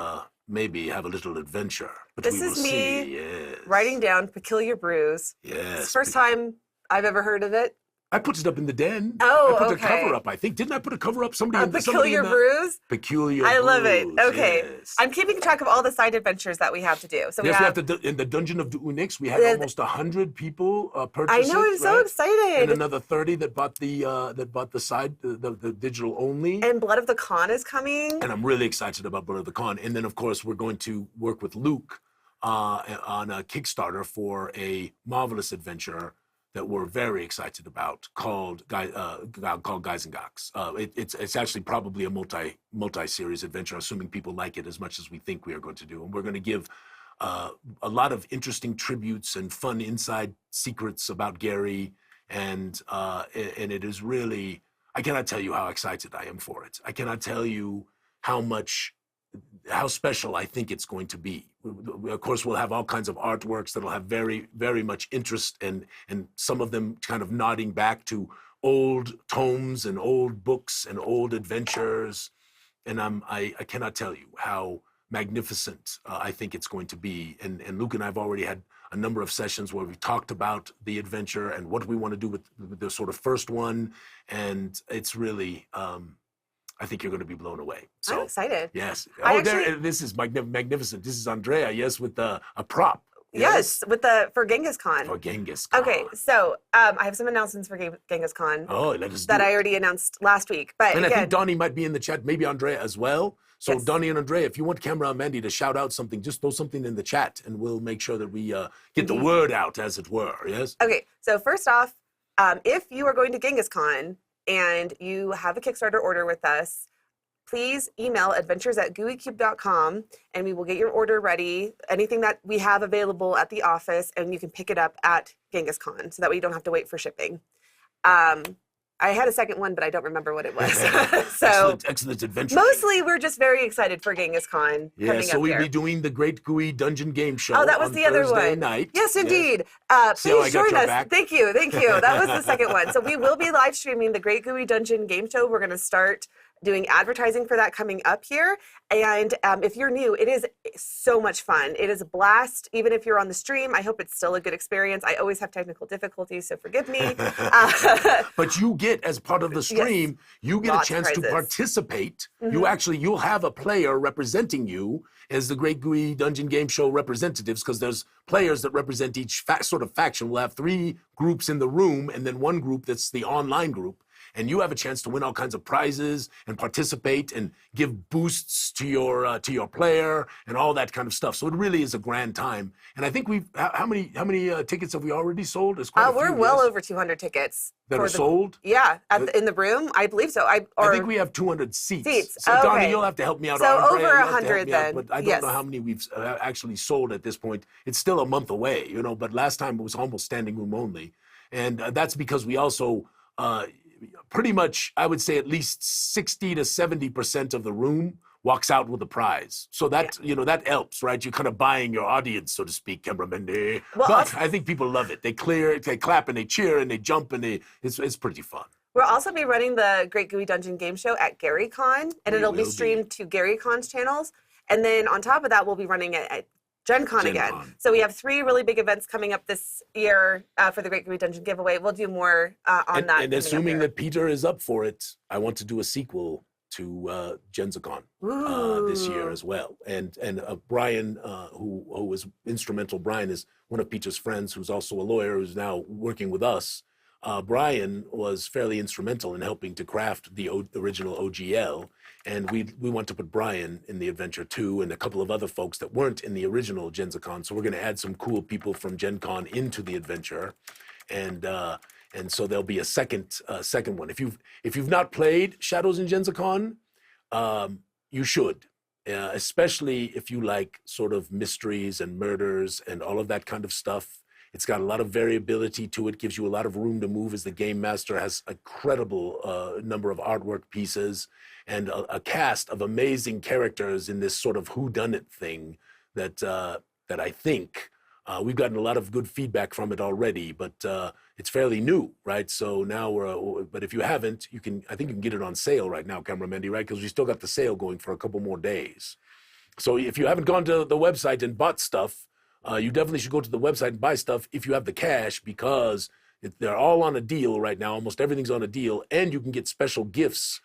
[SPEAKER 1] maybe have a little adventure. But
[SPEAKER 2] This
[SPEAKER 1] we will
[SPEAKER 2] is me
[SPEAKER 1] see. Yes.
[SPEAKER 2] writing down Peculiar Brews.
[SPEAKER 1] Yes.
[SPEAKER 2] It's the first time I've ever heard of it.
[SPEAKER 1] I put it up in the den.
[SPEAKER 2] Oh,
[SPEAKER 1] I put
[SPEAKER 2] okay.
[SPEAKER 1] a cover up, I think. Didn't I put a cover up?
[SPEAKER 2] Peculiar Brews?
[SPEAKER 1] Peculiar
[SPEAKER 2] I love it.
[SPEAKER 1] Brews,
[SPEAKER 2] Okay.
[SPEAKER 1] yes.
[SPEAKER 2] I'm keeping track of all the side adventures that we have to do. So
[SPEAKER 1] Yes, we have in the Dungeon of the Unix, we had almost 100 people purchase
[SPEAKER 2] I know,
[SPEAKER 1] it,
[SPEAKER 2] I'm so
[SPEAKER 1] right?
[SPEAKER 2] excited.
[SPEAKER 1] And another 30 that bought the side, the digital only.
[SPEAKER 2] And Blood of the Con is coming.
[SPEAKER 1] And I'm really excited about Blood of the Con. And then, of course, we're going to work with Luke on a Kickstarter for a marvelous adventure that we're very excited about called Guys and Gox. It's actually probably a multi-series adventure, assuming people like it as much as we think we are going to do. And we're going to give a lot of interesting tributes and fun inside secrets about Gary. And it is really, I cannot tell you how excited I am for it. I cannot tell you how special I think it's going to be. Of course, we'll have all kinds of artworks that'll have very, very much interest, and some of them kind of nodding back to old tomes and old books and old adventures. And I cannot tell you how magnificent I think it's going to be. And Luke and I have already had a number of sessions where we've talked about the adventure and what we want to do with the sort of first one. And it's really, I think you're going to be blown away. So,
[SPEAKER 2] I'm excited.
[SPEAKER 1] Yes. This is magnificent. This is Andrea, yes, with a prop.
[SPEAKER 2] Yes, for Genghis Khan.
[SPEAKER 1] For Genghis Khan.
[SPEAKER 2] Okay, so I have some announcements for Genghis Khan.
[SPEAKER 1] Oh, let us do
[SPEAKER 2] that
[SPEAKER 1] it.
[SPEAKER 2] I already announced last week. But
[SPEAKER 1] and
[SPEAKER 2] again,
[SPEAKER 1] I think Donnie might be in the chat, maybe Andrea as well. So
[SPEAKER 2] Yes.
[SPEAKER 1] Donnie and Andrea, if you want Camera and Mandy to shout out something, just throw something in the chat and we'll make sure that we get the word out, as it were, yes?
[SPEAKER 2] Okay, so first off, if you are going to Genghis Khan, and you have a Kickstarter order with us, please email adventures@gooeycube.com and we will get your order ready. Anything that we have available at the office, and you can pick it up at Genghis Con so that way you don't have to wait for shipping. I had a second one, but I don't remember what it was. So
[SPEAKER 1] excellent adventure.
[SPEAKER 2] Mostly, we're just very excited for Genghis Con coming
[SPEAKER 1] so
[SPEAKER 2] up
[SPEAKER 1] we'll
[SPEAKER 2] here.
[SPEAKER 1] be doing the Great Gooey Dungeon Game Show.
[SPEAKER 2] Oh, that was
[SPEAKER 1] on
[SPEAKER 2] the other
[SPEAKER 1] Thursday
[SPEAKER 2] one.
[SPEAKER 1] night.
[SPEAKER 2] Yes, indeed.
[SPEAKER 1] See how I
[SPEAKER 2] Please
[SPEAKER 1] got
[SPEAKER 2] join
[SPEAKER 1] your
[SPEAKER 2] us.
[SPEAKER 1] back?
[SPEAKER 2] Thank you. That was the second one. So we will be live streaming the Great Gooey Dungeon Game Show. We're going to start doing advertising for that coming up here. And if you're new, it is so much fun. It is a blast. Even if you're on the stream, I hope it's still a good experience. I always have technical difficulties, so forgive me.
[SPEAKER 1] But you get, as part of the stream, you get
[SPEAKER 2] Lots
[SPEAKER 1] a
[SPEAKER 2] of
[SPEAKER 1] chance to
[SPEAKER 2] prizes.
[SPEAKER 1] participate.
[SPEAKER 2] Mhm.
[SPEAKER 1] You'll have a player representing you as the Great Gooey Dungeon Game Show representatives, because there's players that represent each sort of faction. We'll have 3 groups in the room, and then 1 group that's the online group. And you have a chance to win all kinds of prizes and participate and give boosts to your player and all that kind of stuff. So it really is a grand time. And I think how many tickets have we already sold? It's quite a
[SPEAKER 2] We're
[SPEAKER 1] few,
[SPEAKER 2] well
[SPEAKER 1] yes,
[SPEAKER 2] over 200 tickets.
[SPEAKER 1] that
[SPEAKER 2] for
[SPEAKER 1] are sold.
[SPEAKER 2] Yeah, in the room, I believe so.
[SPEAKER 1] I think we have 200 seats.
[SPEAKER 2] Oh,
[SPEAKER 1] So Donnie,
[SPEAKER 2] okay.
[SPEAKER 1] you'll have to help me out.
[SPEAKER 2] So
[SPEAKER 1] Andrea,
[SPEAKER 2] over
[SPEAKER 1] you'll have to help
[SPEAKER 2] 100
[SPEAKER 1] me out,
[SPEAKER 2] then.
[SPEAKER 1] but I don't
[SPEAKER 2] Yes.
[SPEAKER 1] know how many we've actually sold at this point. It's still a month away, but last time it was almost standing room only. And that's because we also pretty much, I would say at least 60 to 70% of the room walks out with a prize. So that, that helps, right? You're kind of buying your audience, so to speak, cameraman.
[SPEAKER 2] Well,
[SPEAKER 1] but I think people love it. They clap and they cheer and they jump and it's pretty fun.
[SPEAKER 2] We'll also be running the Great Gooey Dungeon Game Show at GaryCon, and it'll be streamed to GaryCon's channels. And then on top of that, we'll be running it at Gen Con again. So we have 3 really big events coming up this year for the Great Gooey Dungeon giveaway. We'll do more on that.
[SPEAKER 1] And assuming that Peter is up for it, I want to do a sequel to GenzaCon this year as well. And Brian, who was instrumental, Brian is one of Peter's friends who's also a lawyer who's now working with us. Brian was fairly instrumental in helping to craft the original OGL, and we want to put Brian in the adventure too, and a couple of other folks that weren't in the original GenzaCon. So we're going to add some cool people from Gen Con into the adventure, and so there'll be a second one. If you've not played Shadows in GenzaCon, you should. Especially if you like sort of mysteries and murders and all of that kind of stuff. It's got a lot of variability to it, gives you a lot of room to move as the game master, has a credible number of artwork pieces and a cast of amazing characters in this sort of whodunit thing that I think we've gotten a lot of good feedback from it already, but it's fairly new, right? So now but if you haven't, I think you can get it on sale right now, Cameramendi, right? Because we still got the sale going for a couple more days. So if you haven't gone to the website and bought stuff, you definitely should go to the website and buy stuff if you have the cash, because they're all on a deal right now. Almost everything's on a deal, and you can get special gifts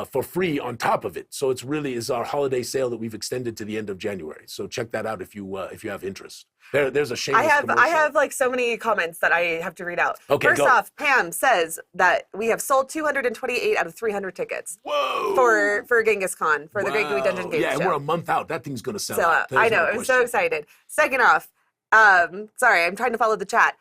[SPEAKER 1] for free on top of it. So it's really is our holiday sale that we've extended to the end of January. So check that out if you have interest. There's a shameless commercial.
[SPEAKER 2] I have like so many comments that I have to read out.
[SPEAKER 1] Okay,
[SPEAKER 2] First
[SPEAKER 1] go.
[SPEAKER 2] off, Pam says that we have sold 228 out of 300 tickets.
[SPEAKER 1] Whoa!
[SPEAKER 2] For Genghis Con, for the Great Gooey Dungeon Game Show.
[SPEAKER 1] Yeah, and we're a month out. That thing's going to sell
[SPEAKER 2] So
[SPEAKER 1] out.
[SPEAKER 2] I
[SPEAKER 1] There's
[SPEAKER 2] know,
[SPEAKER 1] no
[SPEAKER 2] I'm so
[SPEAKER 1] question.
[SPEAKER 2] excited. Second off, sorry, I'm trying to follow the chat.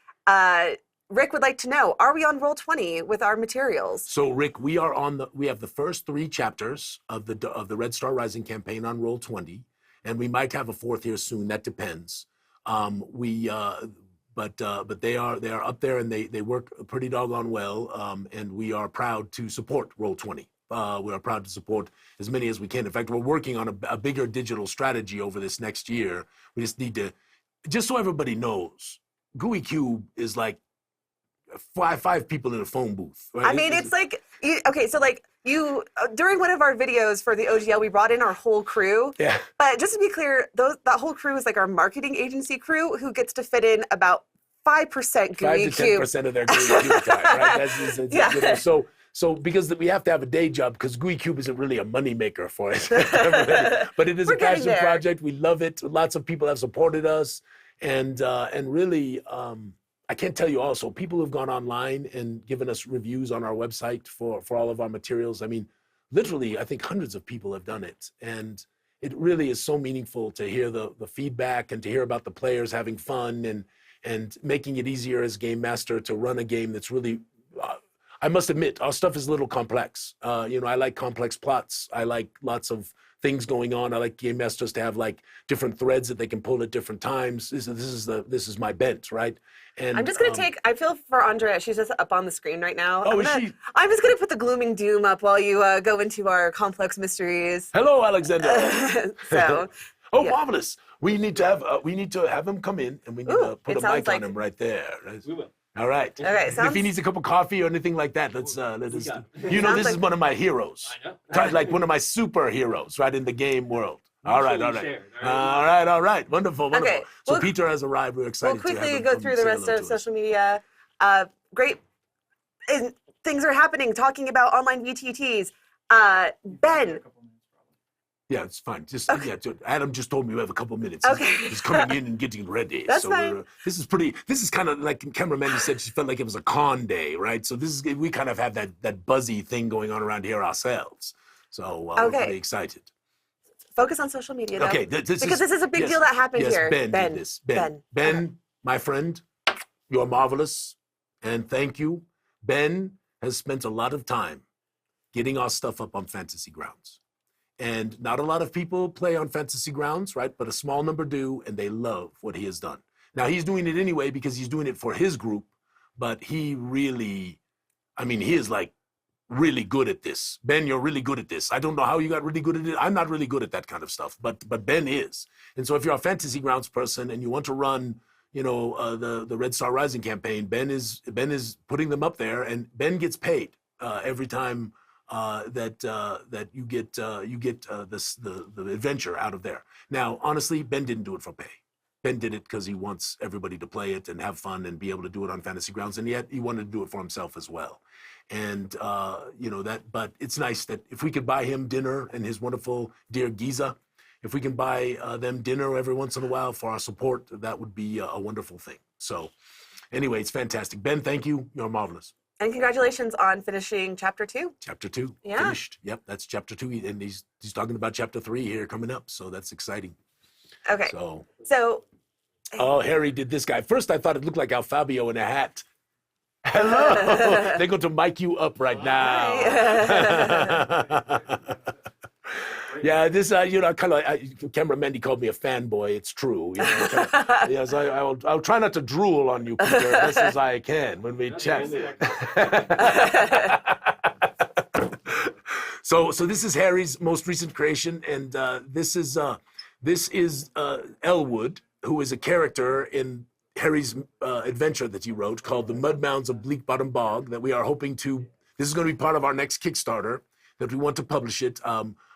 [SPEAKER 2] Rick would like to know, are we on Roll20 with our materials?
[SPEAKER 1] So Rick, we have the first 3 chapters of the Red Star Rising campaign on Roll20, and we might have a 4th here soon. That depends. But they are up there, and they work pretty doggone well. And we are proud to support Roll20. We are proud to support as many as we can. In fact, we're working on a bigger digital strategy over this next year. We just need to, just so everybody knows, Gooey Cube is like five people in a phone booth. Right?
[SPEAKER 2] I mean, it's like, okay, so like you, during one of our videos for the OGL, we brought in our whole crew.
[SPEAKER 1] Yeah.
[SPEAKER 2] But just to be clear, that whole crew is like our marketing agency crew who gets to fit in about 5% Gooey
[SPEAKER 1] 5 to
[SPEAKER 2] Cube.
[SPEAKER 1] 10% of their Gooey Cube time, right?
[SPEAKER 2] Yeah.
[SPEAKER 1] So because we have to have a day job, because Gooey Cube isn't really a moneymaker for us. But it is
[SPEAKER 2] We're
[SPEAKER 1] a
[SPEAKER 2] getting
[SPEAKER 1] passion
[SPEAKER 2] there.
[SPEAKER 1] project. We love it. Lots of people have supported us. And really, I can't tell you also, people who've gone online and given us reviews on our website for all of our materials. I mean, literally, I think hundreds of people have done it. And it really is so meaningful to hear the feedback and to hear about the players having fun and making it easier as game master to run a game that's really, I must admit, our stuff is a little complex. I like complex plots. I like lots of things going on. I like game masters to have like different threads that they can pull at different times. This is my bent, right? And
[SPEAKER 2] I'm just gonna I feel for Andrea. She's just up on the screen right now.
[SPEAKER 1] Oh, is she?
[SPEAKER 2] I'm just gonna put the glooming doom up while you go into our complex mysteries.
[SPEAKER 1] Hello, Alexander.
[SPEAKER 2] So.
[SPEAKER 1] Oh,
[SPEAKER 2] Yeah.
[SPEAKER 1] marvelous! We need to have him come in, and we need to put a mic on him right there.
[SPEAKER 4] We will.
[SPEAKER 1] All right.
[SPEAKER 2] Okay,
[SPEAKER 1] If he needs a cup of coffee or anything like that, let's. This
[SPEAKER 2] Sounds
[SPEAKER 1] is one of my heroes.
[SPEAKER 4] I know.
[SPEAKER 1] Like one of my superheroes, right, in the game world. All right.
[SPEAKER 4] Shared,
[SPEAKER 1] All right. Wonderful.
[SPEAKER 2] Okay,
[SPEAKER 1] So
[SPEAKER 2] well,
[SPEAKER 1] Peter has arrived. We're excited
[SPEAKER 2] We'll
[SPEAKER 1] to have
[SPEAKER 2] quickly
[SPEAKER 1] him
[SPEAKER 2] go
[SPEAKER 1] come
[SPEAKER 2] through the
[SPEAKER 1] say
[SPEAKER 2] rest
[SPEAKER 1] hello
[SPEAKER 2] of
[SPEAKER 1] to us.
[SPEAKER 2] social media. Great things are happening, talking about online VTTs. Ben.
[SPEAKER 1] Yeah, it's fine.
[SPEAKER 2] Okay.
[SPEAKER 1] Adam just told me we have a couple minutes.
[SPEAKER 2] Okay.
[SPEAKER 1] He's coming in and getting ready.
[SPEAKER 2] That's
[SPEAKER 1] so
[SPEAKER 2] fine.
[SPEAKER 1] This is kind of like cameraman said. She felt like it was a con day, right? So we kind of have that buzzy thing going on around here ourselves. So we're pretty excited.
[SPEAKER 2] Focus on social media, though.
[SPEAKER 1] Okay,
[SPEAKER 2] this is a big deal that happened here.
[SPEAKER 1] Ben did this. Ben, my friend, you're marvelous, and thank you. Ben has spent a lot of time getting our stuff up on Fantasy Grounds. And not a lot of people play on Fantasy Grounds, right? But a small number do, and they love what he has done. Now, he's doing it anyway because he's doing it for his group, but he is like really good at this. Ben, you're really good at this. I don't know how you got really good at it. I'm not really good at that kind of stuff, but Ben is. And so if you're a Fantasy Grounds person and you want to run, the Red Star Rising campaign, Ben is putting them up there, and Ben gets paid every time that you get the adventure out of there. Now, honestly, Ben didn't do it for pay. Ben did it because he wants everybody to play it and have fun and be able to do it on Fantasy Grounds, and yet he wanted to do it for himself as well. And but it's nice that if we could buy him dinner and his wonderful dear Giza, if we can buy them dinner every once in a while for our support, that would be a wonderful thing. So anyway, it's fantastic. Ben, thank you. You're marvelous.
[SPEAKER 2] And congratulations on finishing Chapter 2.
[SPEAKER 1] Chapter 2
[SPEAKER 2] Yeah.
[SPEAKER 1] finished. Yep, that's Chapter 2, and he's talking about Chapter 3 here coming up, so that's exciting.
[SPEAKER 2] Okay.
[SPEAKER 1] So oh, Harry did this guy. First, I thought it looked like Alfabio in a hat. Hello. They're going to mic you up right now. Yeah, this kind of cameraman. He called me a fanboy. It's true. Yes, I'll try not to drool on you, Peter, as best as I can when we chat. So this is Harry's most recent creation, and this is Elwood, who is a character in Harry's adventure that he wrote called The Mud Mounds of Bleak Bottom Bog. That we are hoping to. This is going to be part of our next Kickstarter. That we want to publish it.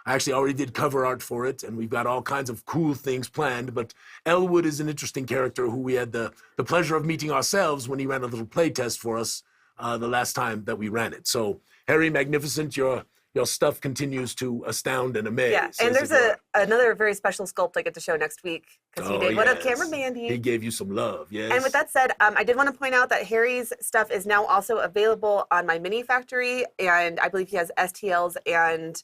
[SPEAKER 1] I actually already did cover art for it, and we've got all kinds of cool things planned. But Elwood is an interesting character who we had the pleasure of meeting ourselves when he ran a little play test for us the last time that we ran it. So, Harry, magnificent, your stuff continues to astound and amaze.
[SPEAKER 2] Yeah, and there's another very special sculpt I get to show next week because he did one of Camera Mandy.
[SPEAKER 1] He gave you some love, yes.
[SPEAKER 2] And with that said, I did want to point out that Harry's stuff is now also available on my Mini Factory, and I believe he has STLs and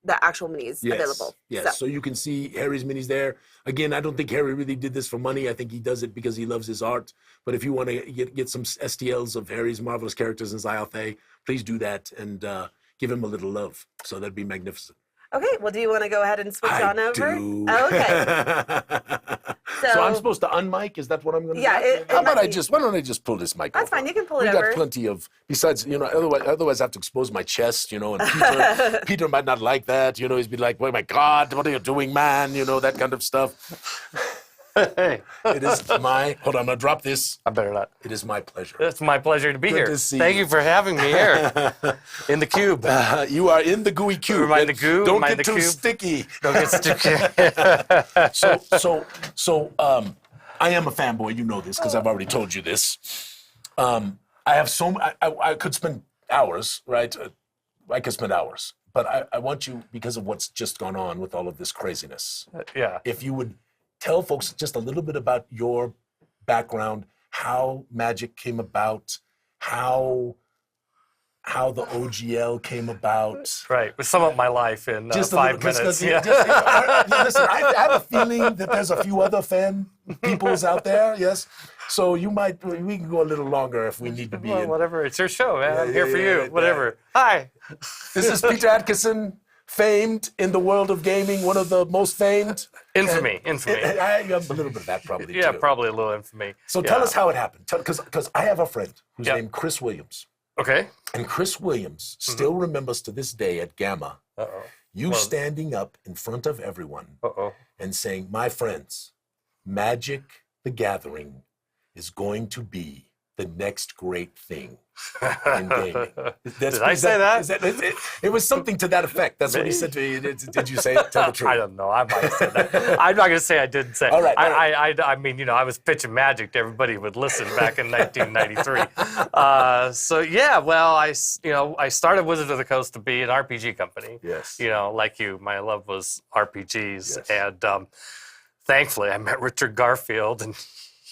[SPEAKER 2] the actual minis available.
[SPEAKER 1] Yes, so you can see Harry's minis there. Again, I don't think Harry really did this for money. I think he does it because he loves his art. But if you want to get some STLs of Harry's marvelous characters in Zyathé, please do that and give him a little love. So that'd be magnificent.
[SPEAKER 2] Okay, well, do you want to go ahead and switch on over?
[SPEAKER 1] Do.
[SPEAKER 2] Oh, okay.
[SPEAKER 1] So I'm supposed to unmic? Is that what I'm going to do?
[SPEAKER 2] Yeah.
[SPEAKER 1] Why don't I just pull this mic
[SPEAKER 2] That's
[SPEAKER 1] over?
[SPEAKER 2] fine, you can pull it
[SPEAKER 1] We
[SPEAKER 2] over.
[SPEAKER 1] got plenty of, besides, otherwise I have to expose my chest, and Peter might not like that, he'd be like, oh my God, what are you doing, man? That kind of stuff.
[SPEAKER 5] Hey.
[SPEAKER 1] It is hold on, I'm going to drop this.
[SPEAKER 5] I better not.
[SPEAKER 1] It is my pleasure.
[SPEAKER 5] It's my pleasure to be
[SPEAKER 1] Good
[SPEAKER 5] here.
[SPEAKER 1] to see
[SPEAKER 5] Thank
[SPEAKER 1] you.
[SPEAKER 5] you for having me here in the cube.
[SPEAKER 1] You are in the Gooey Cube.
[SPEAKER 5] Am I in the goo?
[SPEAKER 1] Don't
[SPEAKER 5] Am I in
[SPEAKER 1] get
[SPEAKER 5] the
[SPEAKER 1] too
[SPEAKER 5] cube?
[SPEAKER 1] sticky.
[SPEAKER 5] Don't get sticky.
[SPEAKER 1] So, I am a fanboy. You know this because I've already told you this. I have I could spend hours, right? I could spend hours, but I want you, because of what's just gone on with all of this craziness,
[SPEAKER 5] Yeah.
[SPEAKER 1] if you would tell folks just a little bit about your background, how magic came about, how how the OGL came about.
[SPEAKER 5] Right. Sum up my life in
[SPEAKER 1] Just a
[SPEAKER 5] 5
[SPEAKER 1] little-
[SPEAKER 5] minutes.
[SPEAKER 1] Listen, I have a feeling that there's a few other fan peoples out there, yes? So we can go a little longer if we need to be
[SPEAKER 5] Well,
[SPEAKER 1] in.
[SPEAKER 5] whatever. It's your show, man.
[SPEAKER 1] Yeah,
[SPEAKER 5] I'm here
[SPEAKER 1] yeah,
[SPEAKER 5] for
[SPEAKER 1] yeah,
[SPEAKER 5] you. Whatever. Hi.
[SPEAKER 1] This is Peter Adkison, famed in the world of gaming, one of the most famed.
[SPEAKER 5] Infamy.
[SPEAKER 1] I have a little bit of that probably,
[SPEAKER 5] Yeah,
[SPEAKER 1] too.
[SPEAKER 5] probably a little infamy.
[SPEAKER 1] So
[SPEAKER 5] Yeah.
[SPEAKER 1] tell us how it happened. Because I have a friend who's
[SPEAKER 5] Yep.
[SPEAKER 1] named Chris Williams.
[SPEAKER 5] Okay.
[SPEAKER 1] And Chris Williams still remembers to this day at Gamma,
[SPEAKER 5] Uh-oh.
[SPEAKER 1] you
[SPEAKER 5] Well-
[SPEAKER 1] standing up in front of everyone
[SPEAKER 5] Uh-oh.
[SPEAKER 1] and saying, my friends, Magic the Gathering is going to be the next great thing in gaming.
[SPEAKER 5] Did I say that?
[SPEAKER 1] It was something to that effect. That's what he said to me. Did you say it? Tell the truth.
[SPEAKER 5] I don't know. I might have said that. I'm not going to say I didn't say it.
[SPEAKER 1] All right, all
[SPEAKER 5] I mean, I was pitching Magic to everybody who would listen back in 1993. So, yeah, well, I started Wizards of the Coast to be an RPG company.
[SPEAKER 1] Yes.
[SPEAKER 5] Like you, my love was RPGs.
[SPEAKER 1] Yes.
[SPEAKER 5] And thankfully, I met Richard Garfield, and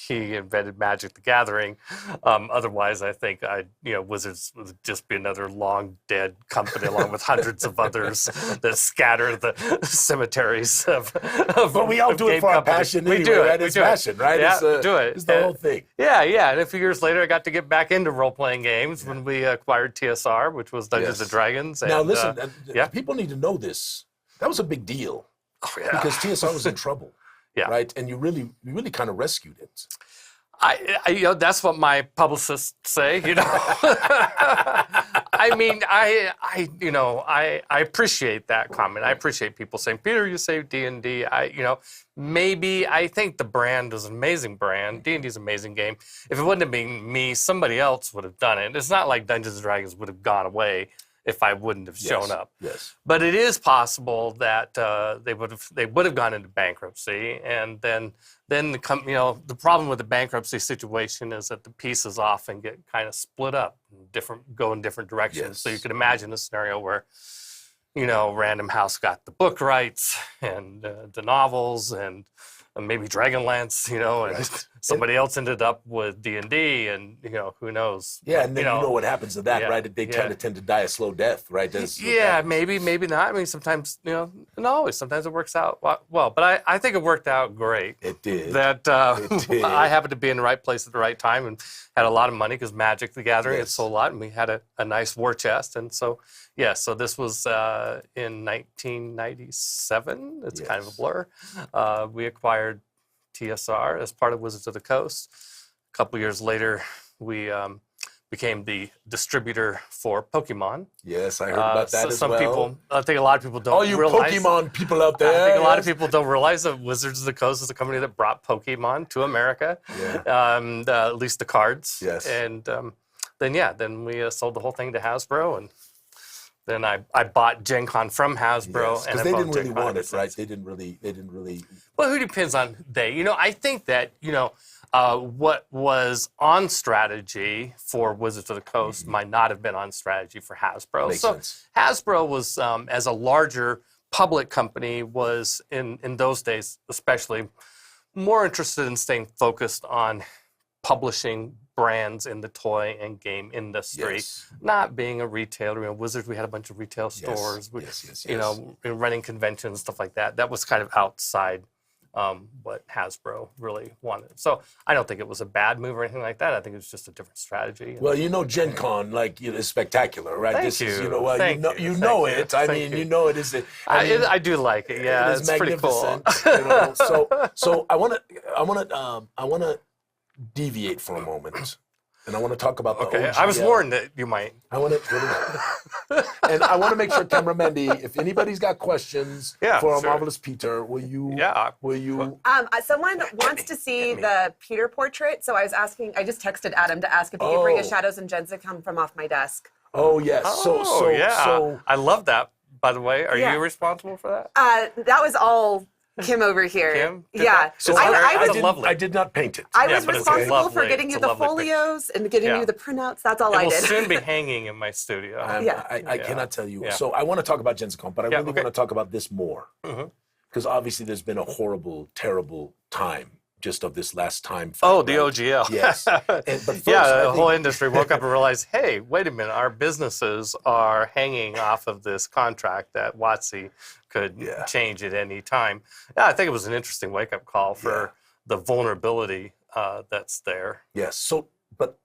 [SPEAKER 5] he invented Magic the Gathering. Otherwise, I think Wizards would just be another long dead company along with hundreds of others that scatter the cemeteries of
[SPEAKER 1] But we all do it
[SPEAKER 5] game
[SPEAKER 1] for our
[SPEAKER 5] companies.
[SPEAKER 1] passion
[SPEAKER 5] We
[SPEAKER 1] anyway,
[SPEAKER 5] do it.
[SPEAKER 1] right?
[SPEAKER 5] We
[SPEAKER 1] It's
[SPEAKER 5] do it.
[SPEAKER 1] passion, right?
[SPEAKER 5] Yeah,
[SPEAKER 1] It's,
[SPEAKER 5] do it.
[SPEAKER 1] It's the whole thing.
[SPEAKER 5] Yeah. And a few years later, I got to get back into role-playing games when we acquired TSR, which was Dungeons
[SPEAKER 1] Yes.
[SPEAKER 5] and Dragons.
[SPEAKER 1] Now,
[SPEAKER 5] and,
[SPEAKER 1] listen,
[SPEAKER 5] yeah.
[SPEAKER 1] people need to know this. That was a big deal
[SPEAKER 5] Oh, yeah.
[SPEAKER 1] because TSR was in trouble,
[SPEAKER 5] Yeah.
[SPEAKER 1] right? And you really kind of rescued it.
[SPEAKER 5] I that's what my publicists say, I mean, I appreciate that comment. I appreciate people saying, Peter, you saved D&D. Maybe I think the brand is an amazing brand. D&D is an amazing game. If it wouldn't have been me, somebody else would have done it. It's not like Dungeons and Dragons would have gone away if I wouldn't have shown up.
[SPEAKER 1] Yes.
[SPEAKER 5] But it is possible that they would have gone into bankruptcy, and then the problem with the bankruptcy situation is that the pieces often get kind of split up, go in different directions.
[SPEAKER 1] Yes.
[SPEAKER 5] So you can imagine a scenario where Random House got the book rights and the novels and maybe Dragonlance, and somebody else ended up with D&D, and who knows?
[SPEAKER 1] Yeah, and then you know what happens to that,
[SPEAKER 5] yeah,
[SPEAKER 1] right? They kind of tend to die a slow death, right? That's what
[SPEAKER 5] Yeah,
[SPEAKER 1] happens.
[SPEAKER 5] maybe not. I mean, sometimes, not always. Sometimes it works out well. But I think it worked out great.
[SPEAKER 1] It did.
[SPEAKER 5] That
[SPEAKER 1] It did.
[SPEAKER 5] I happened to be in the right place at the right time and had a lot of money because Magic the Gathering had
[SPEAKER 1] Yes.
[SPEAKER 5] sold a lot, and we had a nice war chest. And so, so this was in 1997. It's kind of a
[SPEAKER 1] Yes.
[SPEAKER 5] blur. We acquired TSR as part of Wizards of the Coast. A couple years later, we became the distributor for Pokemon.
[SPEAKER 1] Yes, I heard about that as
[SPEAKER 5] some
[SPEAKER 1] well.
[SPEAKER 5] people, I think a lot of people don't
[SPEAKER 1] All you
[SPEAKER 5] realize.
[SPEAKER 1] Pokemon people out there.
[SPEAKER 5] I think a lot of
[SPEAKER 1] yes.
[SPEAKER 5] people don't realize that Wizards of the Coast is a company that brought Pokemon to America,
[SPEAKER 1] Yeah.
[SPEAKER 5] at least the cards.
[SPEAKER 1] Yes.
[SPEAKER 5] And then we sold the whole thing to Hasbro, and then I bought Gen Con from Hasbro, and
[SPEAKER 1] Because
[SPEAKER 5] I've
[SPEAKER 1] they
[SPEAKER 5] owned
[SPEAKER 1] didn't really
[SPEAKER 5] Gen Con
[SPEAKER 1] want
[SPEAKER 5] ever
[SPEAKER 1] it, right?
[SPEAKER 5] since.
[SPEAKER 1] They didn't really.
[SPEAKER 5] Well, who depends on they? I think that what was on strategy for Wizards of the Coast might not have been on strategy for Hasbro.
[SPEAKER 1] Makes
[SPEAKER 5] so
[SPEAKER 1] sense.
[SPEAKER 5] Hasbro was, as a larger public company, was in those days especially more interested in staying focused on publishing brands in the toy and game industry,
[SPEAKER 1] Yes.
[SPEAKER 5] not being a retailer. Wizards, we had a bunch of retail stores,
[SPEAKER 1] Yes.
[SPEAKER 5] running conventions, stuff like that. That was kind of outside what Hasbro really wanted. So I don't think it was a bad move or anything like that. I think it was just a different strategy.
[SPEAKER 1] Well, Gen Con, is spectacular, right?
[SPEAKER 5] Thank
[SPEAKER 1] This is,
[SPEAKER 5] you.
[SPEAKER 1] well,
[SPEAKER 5] Thank
[SPEAKER 1] you know,
[SPEAKER 5] you.
[SPEAKER 1] you know
[SPEAKER 5] Thank you.
[SPEAKER 1] it. I
[SPEAKER 5] Thank
[SPEAKER 1] mean,
[SPEAKER 5] you.
[SPEAKER 1] it is.
[SPEAKER 5] I do like it. Yeah,
[SPEAKER 1] it is
[SPEAKER 5] it's pretty cool.
[SPEAKER 1] magnificent. So I want to deviate for a moment, and I want to talk about the
[SPEAKER 5] Okay,
[SPEAKER 1] OGL.
[SPEAKER 5] I was warned that you might.
[SPEAKER 1] I want to, and I want to make sure, Camera Mendy, if anybody's got questions
[SPEAKER 5] Yeah,
[SPEAKER 1] for our
[SPEAKER 5] sure.
[SPEAKER 1] marvelous Peter, will you?
[SPEAKER 5] Yeah.
[SPEAKER 1] Will you?
[SPEAKER 2] Someone wants to see the Peter portrait, so I just texted Adam to ask if he could bring a
[SPEAKER 1] Oh.
[SPEAKER 2] Shadows and Jensen come from off my desk.
[SPEAKER 1] Oh yes.
[SPEAKER 5] yeah.
[SPEAKER 1] So
[SPEAKER 5] I love that. By the way, are
[SPEAKER 2] Yeah.
[SPEAKER 5] you responsible for that?
[SPEAKER 2] That was all Kim over here.
[SPEAKER 5] Kim did
[SPEAKER 2] Yeah.
[SPEAKER 5] that?
[SPEAKER 1] So
[SPEAKER 5] It's very-
[SPEAKER 2] I
[SPEAKER 5] it's
[SPEAKER 2] was,
[SPEAKER 5] lovely.
[SPEAKER 1] I did not paint it.
[SPEAKER 2] I
[SPEAKER 5] Yeah,
[SPEAKER 2] was
[SPEAKER 5] but it's
[SPEAKER 2] responsible for
[SPEAKER 5] lovely.
[SPEAKER 2] getting you
[SPEAKER 5] It's a
[SPEAKER 2] the
[SPEAKER 5] lovely picture.
[SPEAKER 2] folios and getting
[SPEAKER 5] Yeah.
[SPEAKER 2] you the printouts. That's all
[SPEAKER 5] It
[SPEAKER 2] I
[SPEAKER 5] will
[SPEAKER 2] did.
[SPEAKER 5] soon be hanging in my studio.
[SPEAKER 2] Yeah.
[SPEAKER 1] I cannot tell you.
[SPEAKER 5] Yeah.
[SPEAKER 1] So I want to talk about Jensen Con, but I
[SPEAKER 5] Yeah,
[SPEAKER 1] really
[SPEAKER 5] okay.
[SPEAKER 1] want to talk about this more.
[SPEAKER 5] Mhm.
[SPEAKER 1] Because obviously there's been a horrible, terrible time just of this last time.
[SPEAKER 5] Oh, the OGL.
[SPEAKER 1] Yes. But first,
[SPEAKER 5] the whole industry woke up and realized, hey, wait a minute, our businesses are hanging off of this contract that WotC could change at any time. Yeah, I think it was an interesting wake-up call for the vulnerability that's there.
[SPEAKER 1] Yes. So, but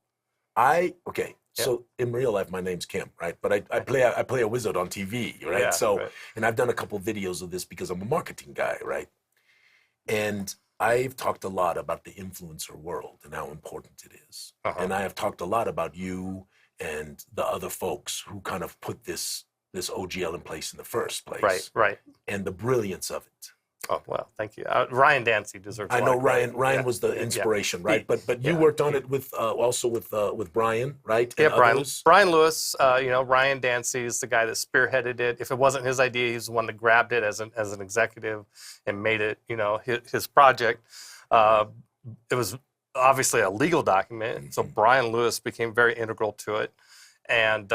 [SPEAKER 1] So in real life, my name's Kim, right? But I play a wizard on TV, right?
[SPEAKER 5] Yeah,
[SPEAKER 1] and I've done a couple videos of this because I'm a marketing guy, right? And I've talked a lot about the influencer world and how important it is. And I have talked a lot about you and the other folks who kind of put this OGL in place in the first place.
[SPEAKER 5] Right.
[SPEAKER 1] And the brilliance of it.
[SPEAKER 5] Oh, well, thank you. Ryan Dancy deserves
[SPEAKER 1] I
[SPEAKER 5] a lot
[SPEAKER 1] know
[SPEAKER 5] of credit.
[SPEAKER 1] Ryan was the inspiration, right? But you worked on it with also with Brian, right?
[SPEAKER 5] Yeah,
[SPEAKER 1] and
[SPEAKER 5] Brian Lewis. Ryan Dancy is the guy that spearheaded it. If it wasn't his idea, he's the one that grabbed it as an executive and made it, his project. It was obviously a legal document, so Brian Lewis became very integral to it. And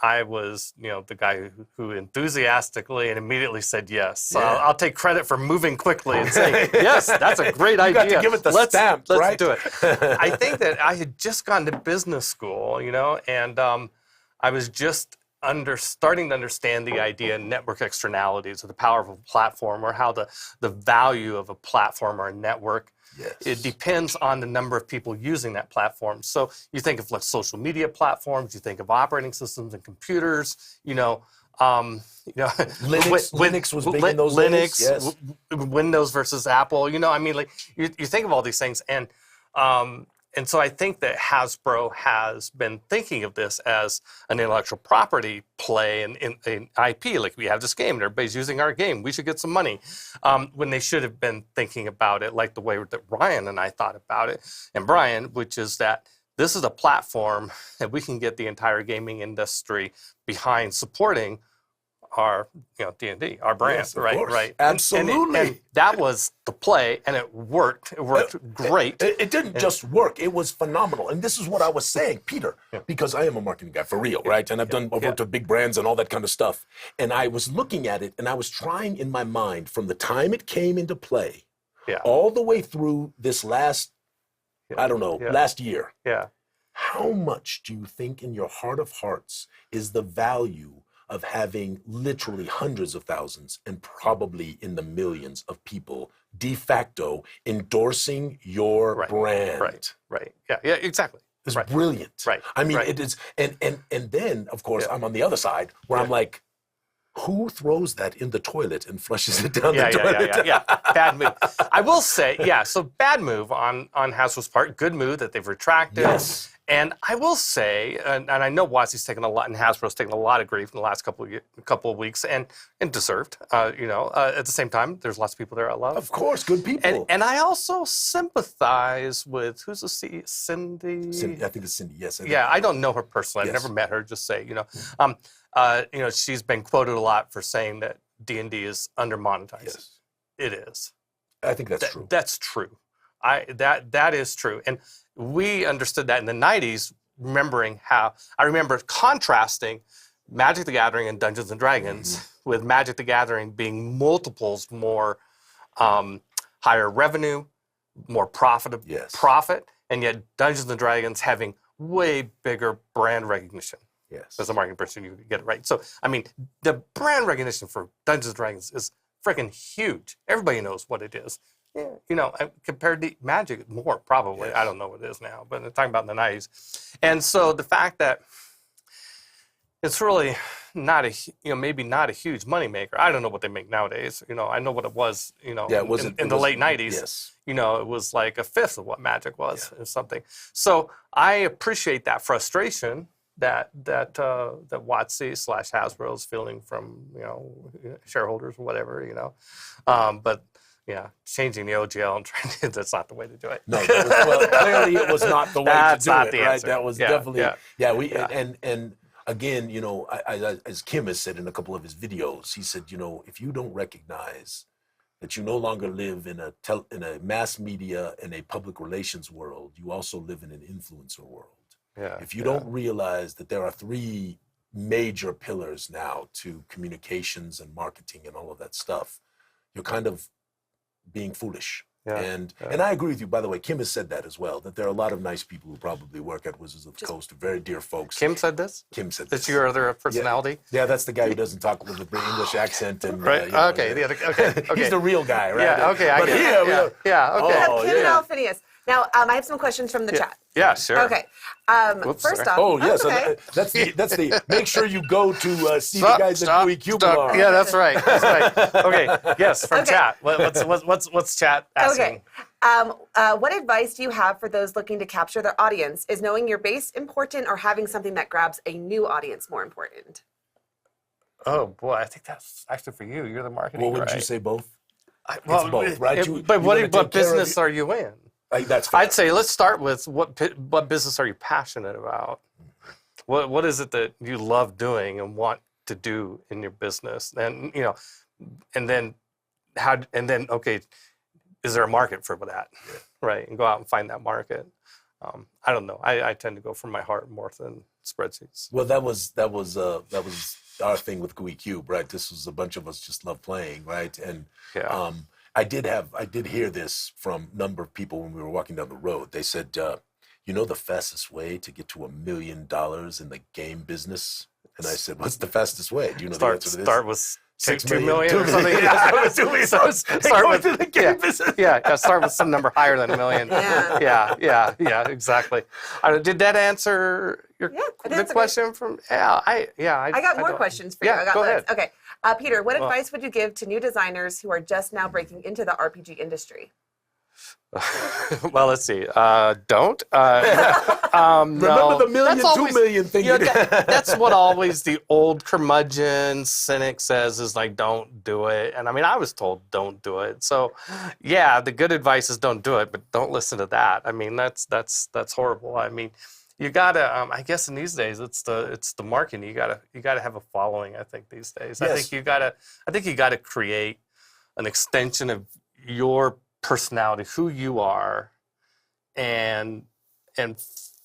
[SPEAKER 5] I was, the guy who enthusiastically and immediately said yes. So I'll take credit for moving quickly and saying, yes, that's a great idea.
[SPEAKER 1] You got to give it the stamp,
[SPEAKER 5] let's
[SPEAKER 1] right?
[SPEAKER 5] do it. I think that I had just gone to business school, and I was just starting to understand the idea of network externalities, or the power of a platform, or how the value of a platform or a network.
[SPEAKER 1] Yes.
[SPEAKER 5] It depends on the number of people using that platform. So you think of social media platforms, you think of operating systems and computers,
[SPEAKER 1] Linux was big in those days. Yes.
[SPEAKER 5] Windows versus Apple, you think of all these things. And so I think that Hasbro has been thinking of this as an intellectual property play and an IP. Like, we have this game and everybody's using our game, we should get some money. When they should have been thinking about it like the way that Ryan and I thought about it, and Brian, which is that this is a platform that we can get the entire gaming industry behind supporting our, D&D, our brand,
[SPEAKER 1] Yes, of
[SPEAKER 5] right?
[SPEAKER 1] course.
[SPEAKER 5] Right.
[SPEAKER 1] Absolutely.
[SPEAKER 5] And that was the play, and it worked. It worked great.
[SPEAKER 1] It didn't just work. It was phenomenal. And this is what I was saying, Peter, because I am a marketing guy for real, right? And I've worked with big brands and all that kind of stuff. And I was looking at it, and I was trying in my mind from the time it came into play all the way through this last, last year.
[SPEAKER 5] Yeah.
[SPEAKER 1] How much do you think in your heart of hearts is the value of having literally hundreds of thousands and probably in the millions of people de facto endorsing your brand?
[SPEAKER 5] Right. Yeah, exactly.
[SPEAKER 1] It's brilliant.
[SPEAKER 5] Right.
[SPEAKER 1] I mean, it is, and then, of course, I'm on the other side where I'm like, who throws that in the toilet and flushes it down the toilet?
[SPEAKER 5] Yeah. Bad move. I will say, so bad move on Hasbro's part. Good move that they've retracted.
[SPEAKER 1] Yes.
[SPEAKER 5] And I will say, and I know WotC's taken a lot, and Hasbro's taken a lot of grief in the last couple of weeks, and deserved. At the same time, there's lots of people there I love.
[SPEAKER 1] Of course, good people.
[SPEAKER 5] And I also sympathize with Cindy.
[SPEAKER 1] I think it's Cindy. Yes.
[SPEAKER 5] I don't know her personally. I've never met her. Just say, she's been quoted a lot for saying that D&D is under-monetized.
[SPEAKER 1] Yes.
[SPEAKER 5] It is.
[SPEAKER 1] I think that's true.
[SPEAKER 5] That's true. That is true. And we understood that in the 90s, remembering how I remember contrasting Magic the Gathering and Dungeons and Dragons with Magic the Gathering being multiples more higher revenue, more profit, and yet Dungeons and Dragons having way bigger brand recognition.
[SPEAKER 1] Yes.
[SPEAKER 5] As a marketing person, you get it right. So, I mean, the brand recognition for Dungeons and Dragons is freaking huge. Everybody knows what it is. Yeah, compared to Magic, more probably. Yes. I don't know what it is now, but I'm talking about in the 90s. And so the fact that it's really not maybe not a huge moneymaker. I don't know what they make nowadays. I know what it was, in the late 90s.
[SPEAKER 1] Yes.
[SPEAKER 5] It was like a fifth of what Magic was or something. So I appreciate that frustration that WotC / Hasbro is feeling from, shareholders or whatever, but changing the OGL and trying to, that's not the way to do it.
[SPEAKER 1] No, clearly it was not the way to do
[SPEAKER 5] not
[SPEAKER 1] it,
[SPEAKER 5] the
[SPEAKER 1] right?
[SPEAKER 5] answer.
[SPEAKER 1] That was definitely, and again, as Kim has said in a couple of his videos, he said, if you don't recognize that you no longer live in a mass media and a public relations world, you also live in an influencer world.
[SPEAKER 5] Yeah.
[SPEAKER 1] If you don't realize that there are three major pillars now to communications and marketing and all of that stuff, you're kind of being foolish. And I agree with you, by the way. Kim has said that as well, that there are a lot of nice people who probably work at Wizards of the Coast, very dear folks.
[SPEAKER 5] Kim said this?
[SPEAKER 1] Kim said this.
[SPEAKER 5] That's your other personality?
[SPEAKER 1] Yeah, that's the guy who doesn't talk with the English accent. And,
[SPEAKER 5] Right. Okay.
[SPEAKER 1] He's the real guy, right?
[SPEAKER 5] Yeah. Okay.
[SPEAKER 1] But
[SPEAKER 5] Okay.
[SPEAKER 1] here,
[SPEAKER 5] Okay.
[SPEAKER 2] We have
[SPEAKER 1] Oh,
[SPEAKER 2] Kim and
[SPEAKER 1] yeah.
[SPEAKER 2] Alphinius. Now, I have some questions from the chat.
[SPEAKER 5] Yeah. Sure.
[SPEAKER 2] Okay.
[SPEAKER 5] Whoops,
[SPEAKER 2] First
[SPEAKER 5] sorry.
[SPEAKER 2] off,
[SPEAKER 1] Oh, yes.
[SPEAKER 2] okay.
[SPEAKER 1] That's the. Make sure you go to see the guys at Gooey Cube.
[SPEAKER 5] Yeah, that's right. That's right. Okay. Yes, from
[SPEAKER 2] Okay.
[SPEAKER 5] chat. What's chat asking?
[SPEAKER 2] Okay. What advice do you have for those looking to capture their audience? Is knowing your base important, or having something that grabs a new audience more important?
[SPEAKER 5] Oh boy, I think that's actually for you. You're the marketing.
[SPEAKER 1] Well, wouldn't
[SPEAKER 5] right?
[SPEAKER 1] you say both?
[SPEAKER 5] Well,
[SPEAKER 1] both, right?
[SPEAKER 5] But
[SPEAKER 1] you wanna take
[SPEAKER 5] what
[SPEAKER 1] care of
[SPEAKER 5] business are you in?
[SPEAKER 1] That's fair.
[SPEAKER 5] I'd say let's start with what business are you passionate about? What is it that you love doing and want to do in your business? And and then okay, is there a market for that?
[SPEAKER 1] Yeah.
[SPEAKER 5] Right, and go out and find that market. I don't know. I tend to go from my heart more than spreadsheets.
[SPEAKER 1] Well, that was our thing with Gooey Cube, right? This was a bunch of us just love playing, right? And
[SPEAKER 5] Yeah.
[SPEAKER 1] I did hear this from a number of people when we were walking down the road. They said, the fastest way to get to $1 million in the game business? And I said, what's the fastest way? Do you know the answer to this?
[SPEAKER 5] Start with
[SPEAKER 1] 6
[SPEAKER 5] 2
[SPEAKER 1] million,
[SPEAKER 5] million or
[SPEAKER 1] 2
[SPEAKER 5] something.
[SPEAKER 1] million.
[SPEAKER 5] Yeah.
[SPEAKER 1] Start with the game business.
[SPEAKER 5] Yeah, start with some number higher than $1 million.
[SPEAKER 2] Yeah.
[SPEAKER 5] Exactly. Did that answer your the question from? I
[SPEAKER 2] got more questions for you.
[SPEAKER 5] Yeah,
[SPEAKER 2] I got
[SPEAKER 5] go
[SPEAKER 2] loads.
[SPEAKER 5] ahead.
[SPEAKER 2] Okay. Peter, what advice would you give to new designers who are just now breaking into the RPG industry?
[SPEAKER 5] Well, let's see. Don't.
[SPEAKER 1] Remember the million,
[SPEAKER 5] That's always,
[SPEAKER 1] 2 million thing.
[SPEAKER 5] That's what always the old curmudgeon cynic says is like, don't do it. And I mean, I was told don't do it. So, yeah, the good advice is don't do it, but don't listen to that. I mean, that's horrible. I mean, you gotta. I guess in these days, it's the marketing. You gotta have a following. I think these days.
[SPEAKER 1] Yes.
[SPEAKER 5] I think you gotta create an extension of your personality, who you are, and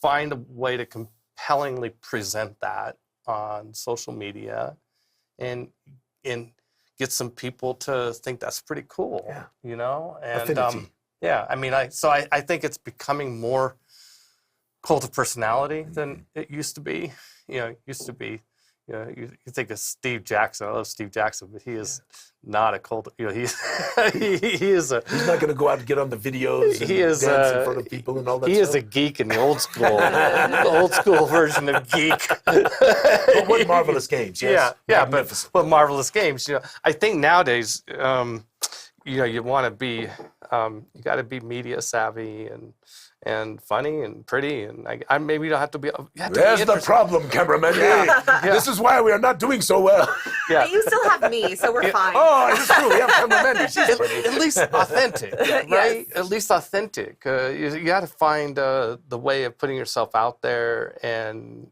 [SPEAKER 5] find a way to compellingly present that on social media, and get some people to think that's pretty cool.
[SPEAKER 1] Yeah.
[SPEAKER 5] And
[SPEAKER 1] Affinity.
[SPEAKER 5] I mean, I think it's becoming more cult of personality than it used to be. It used to be. You think of Steve Jackson. I love Steve Jackson, but he is not a cult. He is a.
[SPEAKER 1] He's not going to go out and get on the videos and dance in front of people and all that
[SPEAKER 5] He
[SPEAKER 1] stuff.
[SPEAKER 5] is a geek in the old school, version of geek.
[SPEAKER 1] But what marvelous games! Yes. Magnificent.
[SPEAKER 5] but marvelous games. I think nowadays, you want to be, you got to be media savvy and funny and pretty, and I maybe you don't have to be. You have to
[SPEAKER 1] There's
[SPEAKER 5] be
[SPEAKER 1] the
[SPEAKER 5] interesting.
[SPEAKER 1] problem, cameraman. This is why we are not doing so well.
[SPEAKER 5] Yeah.
[SPEAKER 2] But you still have me, so we're fine.
[SPEAKER 1] Oh, it's true. We have cameraman. She's pretty.
[SPEAKER 5] At least authentic, right?
[SPEAKER 2] Yes.
[SPEAKER 5] At least authentic. You got to find the way of putting yourself out there and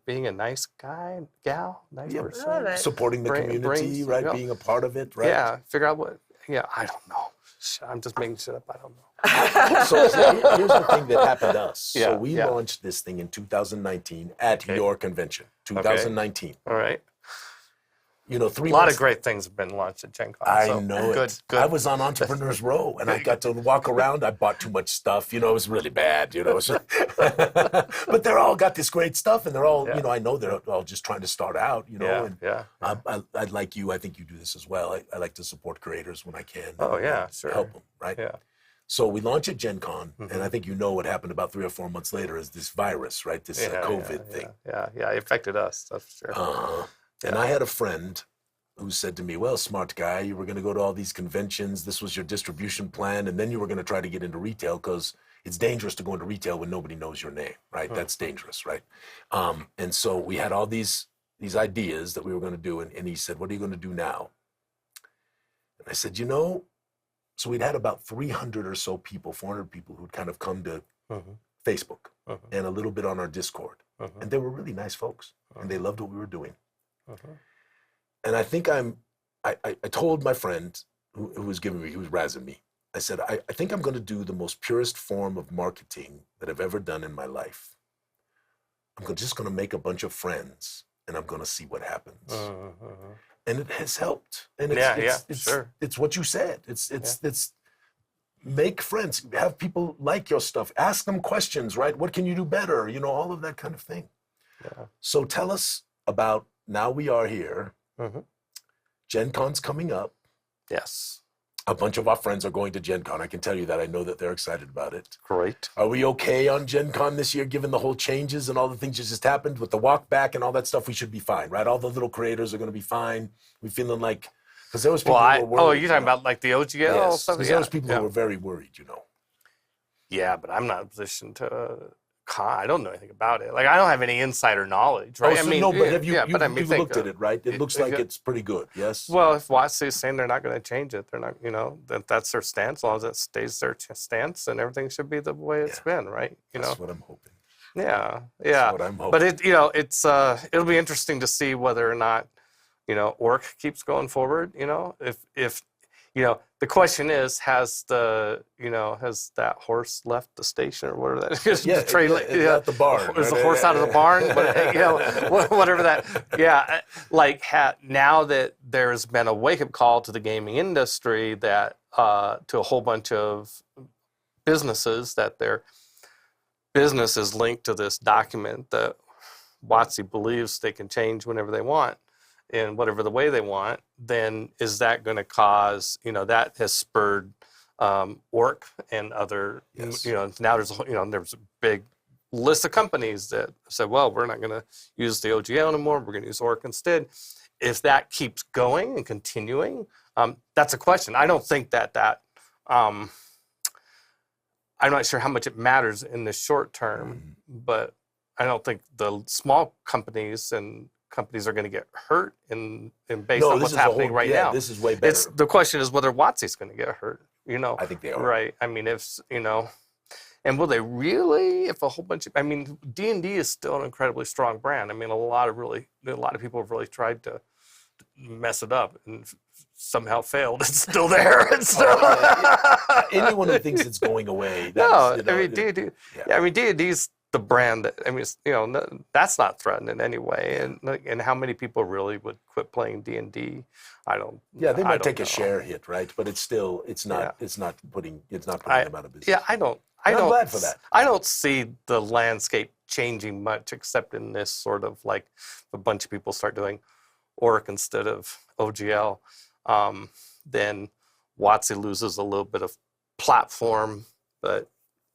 [SPEAKER 5] being a nice guy, gal, nice person.
[SPEAKER 2] I love it.
[SPEAKER 1] Supporting the community, right?
[SPEAKER 5] yeah.
[SPEAKER 1] Being a part of it, right?
[SPEAKER 5] Yeah, figure out what. Yeah, I don't know. I'm just making shit up. I don't know.
[SPEAKER 1] So here's the thing that happened to us.
[SPEAKER 5] Yeah,
[SPEAKER 1] So we
[SPEAKER 5] yeah.
[SPEAKER 1] launched this thing in 2019 at
[SPEAKER 5] Okay.
[SPEAKER 1] your convention. 2019.
[SPEAKER 5] All right.
[SPEAKER 1] 3
[SPEAKER 5] A lot
[SPEAKER 1] months.
[SPEAKER 5] of great things have been launched at Gen Con.
[SPEAKER 1] I
[SPEAKER 5] so
[SPEAKER 1] know
[SPEAKER 5] good,
[SPEAKER 1] it.
[SPEAKER 5] Good.
[SPEAKER 1] I was on Entrepreneurs Row, and I got to walk around. I bought too much stuff. It was really bad. So- but they're all got this great stuff, and they're all,
[SPEAKER 5] Yeah.
[SPEAKER 1] I know they're all just trying to start out.
[SPEAKER 5] Yeah,
[SPEAKER 1] And
[SPEAKER 5] yeah.
[SPEAKER 1] I'd like you. I think you do this as well. I like to support creators when I can.
[SPEAKER 5] Oh, yeah, sure.
[SPEAKER 1] Help them, right?
[SPEAKER 5] Yeah.
[SPEAKER 1] So we launch at Gen Con, and I think what happened about 3 or 4 months later is this virus, right? This COVID thing.
[SPEAKER 5] Yeah. It affected us. That's for sure.
[SPEAKER 1] And I had a friend who said to me, well, smart guy, you were going to go to all these conventions. This was your distribution plan. And then you were going to try to get into retail because it's dangerous to go into retail when nobody knows your name, right? That's dangerous, right? And so we had all these ideas that we were going to do. And he said, what are you going to do now? And I said, so we'd had about 300 or so people, 400 people who'd kind of come to Facebook and a little bit on our Discord. And they were really nice folks. And they loved what we were doing. And I think I told my friend who was razzing me. I said, I think I'm going to do the most purest form of marketing that I've ever done in my life. I'm just going to make a bunch of friends, and I'm going to see what happens. And it has helped. And it's
[SPEAKER 5] sure.
[SPEAKER 1] It's what you said. It's make friends, have people like your stuff, ask them questions, right? What can you do better? You know, all of that kind of thing.
[SPEAKER 5] Yeah.
[SPEAKER 1] So tell us about, now we are here.
[SPEAKER 5] Mm-hmm.
[SPEAKER 1] Gen Con's coming up.
[SPEAKER 5] Yes.
[SPEAKER 1] A bunch of our friends are going to Gen Con. I can tell you that. I know that they're excited about it.
[SPEAKER 5] Great.
[SPEAKER 1] Are we okay on Gen Con this year, given the whole changes and all the things that just happened with the walk back and all that stuff? We should be fine, right? All the little creators are going to be fine. We feeling like, because there was people who were worried.
[SPEAKER 5] You're talking about like the OGL
[SPEAKER 1] yes,
[SPEAKER 5] stuff?
[SPEAKER 1] because there was people who were very worried, you know.
[SPEAKER 5] Yeah, but I'm not in a position to. I don't know anything about it. Like, I don't have any insider knowledge, right?
[SPEAKER 1] Oh, so no, but have you, you've looked at it, right? It looks like it's pretty good, yes?
[SPEAKER 5] Well, if WotC is saying they're not going to change it, they're not, you know, that's their stance. As long as it stays their stance, and everything should be the way it's been, right? You
[SPEAKER 1] That's
[SPEAKER 5] know?
[SPEAKER 1] what I'm hoping.
[SPEAKER 5] Yeah, yeah.
[SPEAKER 1] That's what I'm hoping.
[SPEAKER 5] But it, you know, it's it'll be interesting to see whether or not, you know, Orc keeps going forward. You know, if you know, the question is, has that horse left the station or whatever that is?
[SPEAKER 1] Yeah, at the barn.
[SPEAKER 5] Is the horse out of the barn? But, you know, whatever that. Yeah, like now that there's been a wake-up call to the gaming industry that to a whole bunch of businesses that their business is linked to this document that WotC believes they can change whenever they want, in whatever the way they want, then is that going to cause, you know, that has spurred Orc and other, you know, now there's a big list of companies that said, well, we're not going to use the OGL anymore, we're going to use Orc instead. If that keeps going and continuing, that's a question. I don't think that I'm not sure how much it matters in the short term, but I don't think the small companies are going to get hurt based on what's happening right now.
[SPEAKER 1] This is way better.
[SPEAKER 5] The question is whether WotC's going to get hurt. You know,
[SPEAKER 1] I think they are.
[SPEAKER 5] Right. I mean, and will they really? If a whole bunch of, I mean, D&D is still an incredibly strong brand. I mean, a lot of people have really tried to mess it up and somehow failed. It's still there. It's still
[SPEAKER 1] anyone who thinks it's going away.
[SPEAKER 5] I mean, D&D. Yeah, I mean, D&D's the brand that, I mean, you know, that's not threatened in any way. And how many people really would quit playing D&D? I don't.
[SPEAKER 1] Yeah, they might take
[SPEAKER 5] know.
[SPEAKER 1] a share hit, right? But it's still, it's not putting them out of business.
[SPEAKER 5] Yeah, I'm
[SPEAKER 1] glad for that.
[SPEAKER 5] I don't see the landscape changing much, except in this sort of like a bunch of people start doing Orc instead of OGL. Then WotC loses a little bit of platform, but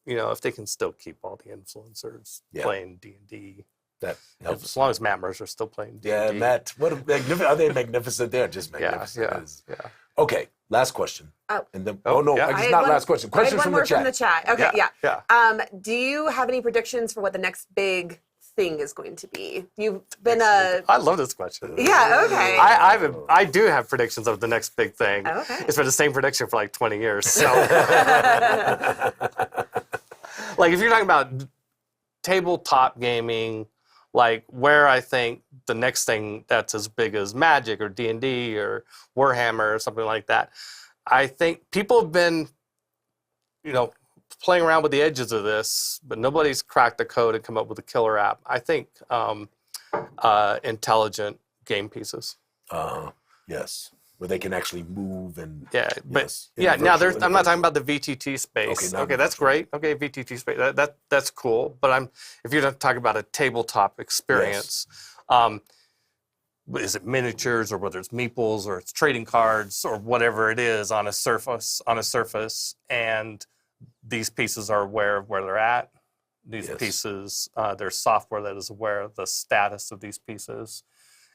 [SPEAKER 5] you know, if they can still keep all the influencers playing D&D,
[SPEAKER 1] that helps.
[SPEAKER 5] As long as Matt Mercer's still playing D&D.
[SPEAKER 1] Yeah, Matt, are they magnificent? They're just magnificent.
[SPEAKER 5] Yeah.
[SPEAKER 1] Okay, last question.
[SPEAKER 2] Oh.
[SPEAKER 1] And then,
[SPEAKER 2] I
[SPEAKER 1] not last question. Questions
[SPEAKER 2] from the chat. Okay,
[SPEAKER 5] yeah.
[SPEAKER 2] Do you have any predictions for what the next big thing is going to be? You've been
[SPEAKER 5] I love this question.
[SPEAKER 2] Yeah, okay.
[SPEAKER 5] I do have predictions of the next big thing.
[SPEAKER 2] Okay.
[SPEAKER 5] It's been the same prediction for like 20 years. So, like, if you're talking about tabletop gaming, like where I think the next thing that's as big as Magic or D&D or Warhammer or something like that, I think people have been, you know, playing around with the edges of this, but nobody's cracked the code and come up with a killer app. I think intelligent game pieces.
[SPEAKER 1] Yes, where they can actually move and
[SPEAKER 5] now I'm not talking about the VTT space. Okay, that's great. Okay, VTT space, that's cool. But if you're talking about a tabletop experience, is it miniatures or whether it's meeples or it's trading cards or whatever it is on a surface, and these pieces are aware of where they're at. These pieces, there's software that is aware of the status of these pieces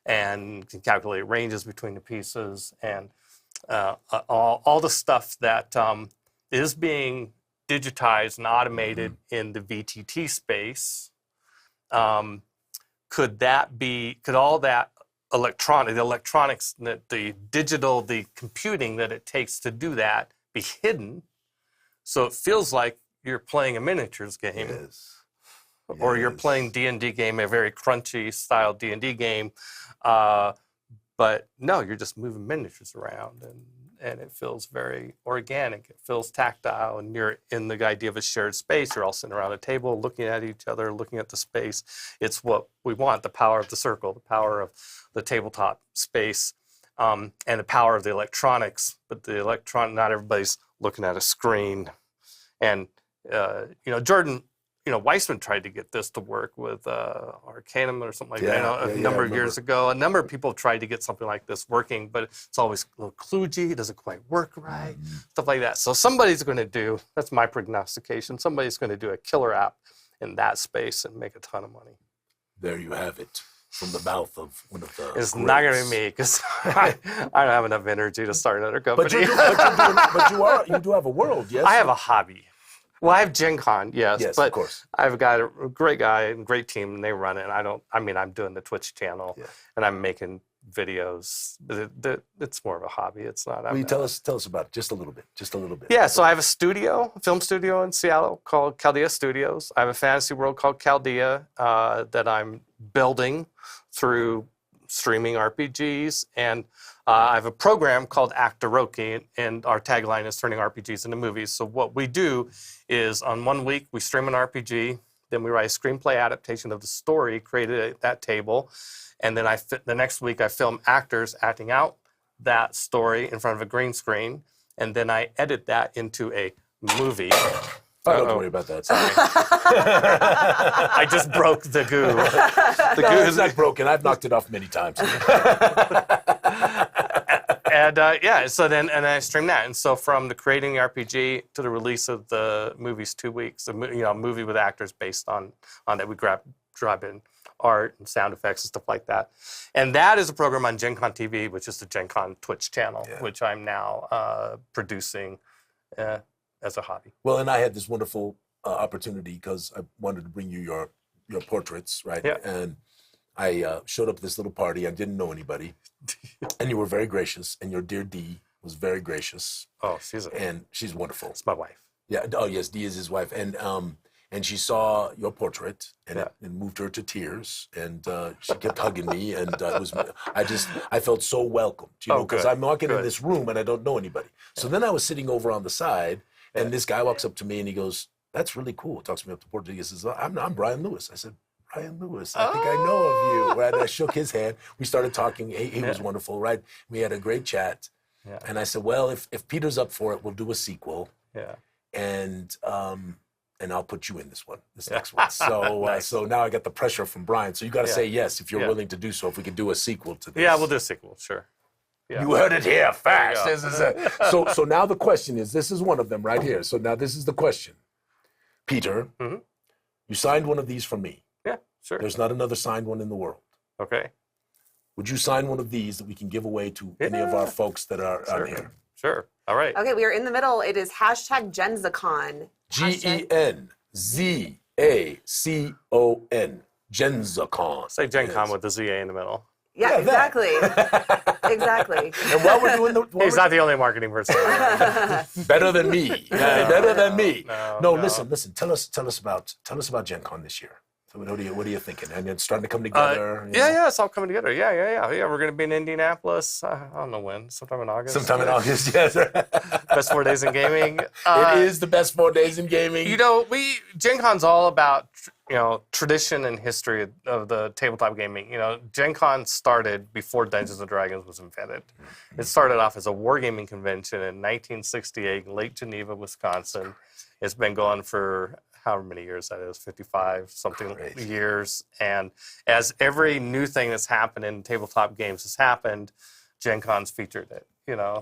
[SPEAKER 5] and can calculate ranges between the pieces, and all the stuff that is being digitized and automated in the VTT space. Could all that the electronics, the digital, the computing that it takes to do that be hidden? So it feels like you're playing a miniatures game, or you're playing D&D game, a very crunchy style D&D game, but no, you're just moving miniatures around, and it feels very organic. It feels tactile, and you're in the idea of a shared space. You're all sitting around a table, looking at each other, looking at the space. It's what we want: the power of the circle, the power of the tabletop space, and the power of the electronics. But the not everybody's looking at a screen. And, Jordan, Weissman tried to get this to work with Arcanum or something like that, a number of years ago. A number of people tried to get something like this working, but it's always a little kludgy. It doesn't quite work right, stuff like that. So somebody's going to do, that's my prognostication, somebody's going to do a killer app in that space and make a ton of money.
[SPEAKER 1] There you have it. From the mouth of one of the
[SPEAKER 5] It's not going to be me because I don't have enough energy to start another company.
[SPEAKER 1] But you do have a world, yes?
[SPEAKER 5] I have a hobby. Well, I have Gen Con, yes,
[SPEAKER 1] Yes,
[SPEAKER 5] but
[SPEAKER 1] of course.
[SPEAKER 5] I've got a great guy and great team, and they run it. And I'm doing the Twitch channel, and I'm making videos. It's more of a hobby. It's not.
[SPEAKER 1] Will you tell us about it just a little bit?
[SPEAKER 5] Yeah, so I have a film studio in Seattle called Chaldea Studios. I have a fantasy world called Chaldea that I'm building through streaming RPGs, and I have a program called Actoroki, and our tagline is turning RPGs into movies. So what we do is on 1 week, we stream an RPG, then we write a screenplay adaptation of the story created at that table, and then the next week I film actors acting out that story in front of a green screen, and then I edit that into a movie.
[SPEAKER 1] Don't worry about that.
[SPEAKER 5] Sorry. I just broke the goo.
[SPEAKER 1] The goo is not broken. I've knocked it off many times.
[SPEAKER 5] And so then I stream that. And so from the creating the RPG to the release of the movie's 2 weeks, a movie with actors based on that, we drop in art and sound effects and stuff like that. And that is a program on Gen Con TV, which is the Gen Con Twitch channel, which I'm now producing as a hobby.
[SPEAKER 1] Well, and I had this wonderful opportunity because I wanted to bring you your portraits, right?
[SPEAKER 5] Yeah.
[SPEAKER 1] And I showed up at this little party. I didn't know anybody. And you were very gracious. And your dear Dee was very gracious.
[SPEAKER 5] Oh,
[SPEAKER 1] she's wonderful.
[SPEAKER 5] It's my wife.
[SPEAKER 1] Yeah. Oh, yes. Dee is his wife. And she saw your portrait and it moved her to tears. And she kept hugging me. And I felt so welcomed, because I'm walking in this room and I don't know anybody. So then I was sitting over on the side. And this guy walks up to me and he goes, "That's really cool." Talks me up to portrait. He says, I'm Brian Lewis. I said, "Brian Lewis, I think I know of you." Right? I shook his hand. We started talking. He was wonderful, right? We had a great chat. Yeah. And I said, "Well, if Peter's up for it, we'll do a sequel." Yeah. And I'll put you in this next one. So nice. So now I got the pressure from Brian. So you got to say yes if you're willing to do so. If we could do a sequel to this.
[SPEAKER 5] Yeah, we'll do a sequel. Sure. Yeah.
[SPEAKER 1] You heard it here fast. So now the question is, this is one of them right here. So now this is the question. Peter, you signed one of these for me.
[SPEAKER 5] Yeah, sure.
[SPEAKER 1] There's not another signed one in the world.
[SPEAKER 5] Okay.
[SPEAKER 1] Would you sign one of these that we can give away to any of our folks that are out here?
[SPEAKER 5] Sure. All right.
[SPEAKER 2] Okay, we are in the middle. It is #GenzaCon.
[SPEAKER 1] GenzaCon. GenzaCon.
[SPEAKER 5] Say Gen Con with the ZA in the middle.
[SPEAKER 2] Yeah, exactly. Exactly.
[SPEAKER 1] And while we're doing
[SPEAKER 5] he's not the only marketing person.
[SPEAKER 1] Better than me. Better than me. No, listen. Tell us about Gen Con this year. So what are you thinking? And it's starting to come together.
[SPEAKER 5] It's all coming together. Yeah. We're going to be in Indianapolis. I don't know when. Sometime in August. Yes. Best 4 days in gaming.
[SPEAKER 1] It is the best 4 days in gaming.
[SPEAKER 5] Gen Con's all about tradition and history of the tabletop gaming. Gen Con started before Dungeons and Dragons was invented. It started off as a wargaming convention in 1968 in Lake Geneva, Wisconsin. It's been going for however many years that is, 55 something years. And as every new thing that's happened in tabletop games has happened, Gen Con's featured it.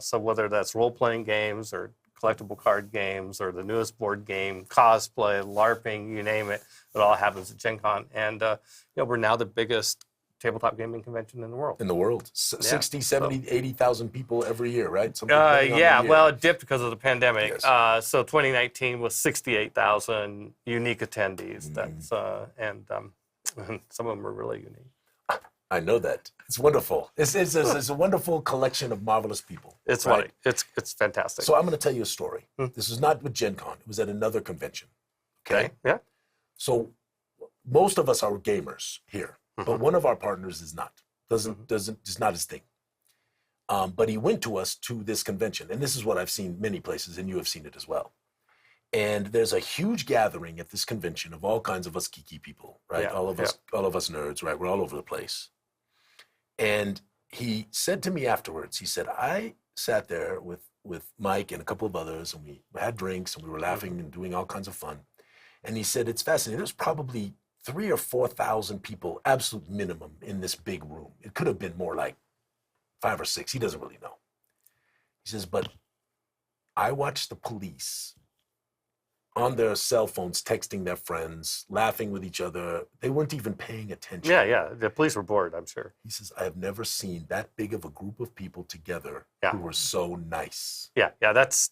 [SPEAKER 5] So whether that's role-playing games or collectible card games or the newest board game, cosplay, LARPing, you name it, it all happens at Gen Con. And we're now the biggest tabletop gaming convention in the world.
[SPEAKER 1] 60, 70, 80,000 people every year, right?
[SPEAKER 5] Well, it dipped because of the pandemic. Yes. So 2019 was 68,000 unique attendees. That's and some of them are really unique.
[SPEAKER 1] I know that. It's wonderful. It's a wonderful collection of marvelous people.
[SPEAKER 5] It's right. It's fantastic.
[SPEAKER 1] So I'm going to tell you a story. This is not with Gen Con. It was at another convention. Okay?
[SPEAKER 5] Yeah.
[SPEAKER 1] So most of us are gamers here. But one of our partners is not. It's not his thing. But he went to us to this convention. And this is what I've seen many places, and you have seen it as well. And there's a huge gathering at this convention of all kinds of us geeky people, right?
[SPEAKER 5] Yeah,
[SPEAKER 1] all of us nerds, right? We're all over the place. And he said to me afterwards, he said, I sat there with with Mike and a couple of others, and we had drinks, and we were laughing and doing all kinds of fun. And he said, it's fascinating. There's probably 3,000 or 4,000 people, absolute minimum, in this big room. It could have been more like 5 or 6. He doesn't really know. He says, but I watched the police on their cell phones, texting their friends, laughing with each other. They weren't even paying attention.
[SPEAKER 5] Yeah. The police were bored, I'm sure.
[SPEAKER 1] He says, I have never seen that big of a group of people together
[SPEAKER 5] Yeah.
[SPEAKER 1] who were so nice.
[SPEAKER 5] Yeah. That's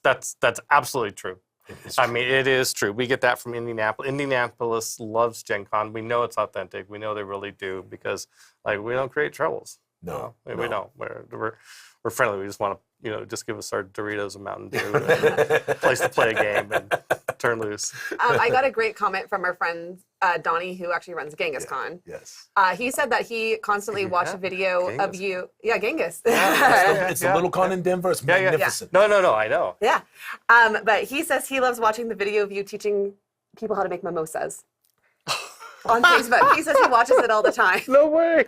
[SPEAKER 5] absolutely true.
[SPEAKER 1] It is
[SPEAKER 5] I
[SPEAKER 1] true.
[SPEAKER 5] mean, it is true. We get that from Indianapolis. Indianapolis loves Gen Con. We know it's authentic. We know they really do because, like, we don't create troubles.
[SPEAKER 1] No,
[SPEAKER 5] We
[SPEAKER 1] no.
[SPEAKER 5] don't. We're friendly. We just want to, just give us our Doritos and Mountain Dew, and place to play a game and turn loose.
[SPEAKER 2] I got a great comment from our friend Donnie, who actually runs Genghis Con.
[SPEAKER 1] Yes.
[SPEAKER 2] He said that he constantly
[SPEAKER 5] Yeah,
[SPEAKER 2] watched a video of
[SPEAKER 5] Genghis.
[SPEAKER 2] you. Yeah, Genghis.
[SPEAKER 1] It's a little con in Denver. It's magnificent.
[SPEAKER 5] No, I know.
[SPEAKER 2] Yeah. But he says he loves watching the video of you teaching people how to make mimosas on Facebook. He says he watches it all the time.
[SPEAKER 5] No way.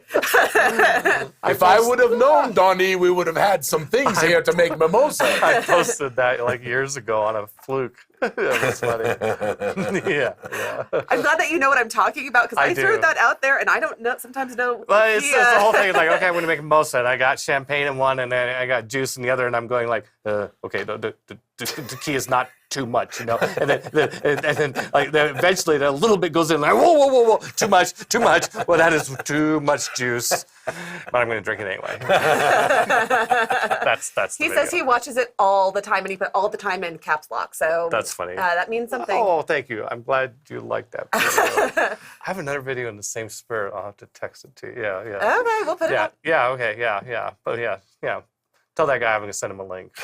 [SPEAKER 1] If I would have known, Donnie, we would have had some things here to make mimosa.
[SPEAKER 5] I posted that like years ago on a fluke. That was funny. yeah.
[SPEAKER 2] I'm glad that you know what I'm talking about because
[SPEAKER 5] I
[SPEAKER 2] I threw
[SPEAKER 5] do.
[SPEAKER 2] that out there and I don't sometimes know.
[SPEAKER 5] Well, it's the whole thing. It's like, okay, I'm going to make a mimosa. And I got champagne in one, and then I got juice in the other, and I'm going like, okay, the key is not too much, And then like, eventually, a little bit goes in, like, whoa, too much. Well, that is too much juice, but I'm going to drink it anyway. That's the
[SPEAKER 2] He
[SPEAKER 5] video.
[SPEAKER 2] says he watches it all the time and he put all the time in caps lock. So
[SPEAKER 5] That's funny.
[SPEAKER 2] That means something.
[SPEAKER 5] Oh, thank you. I'm glad you liked that video. I have another video in the same spirit. I'll have to text it to you. Yeah.
[SPEAKER 2] Okay, we'll put it up.
[SPEAKER 5] Okay, yeah. But yeah. Tell that guy I'm going to send him a link.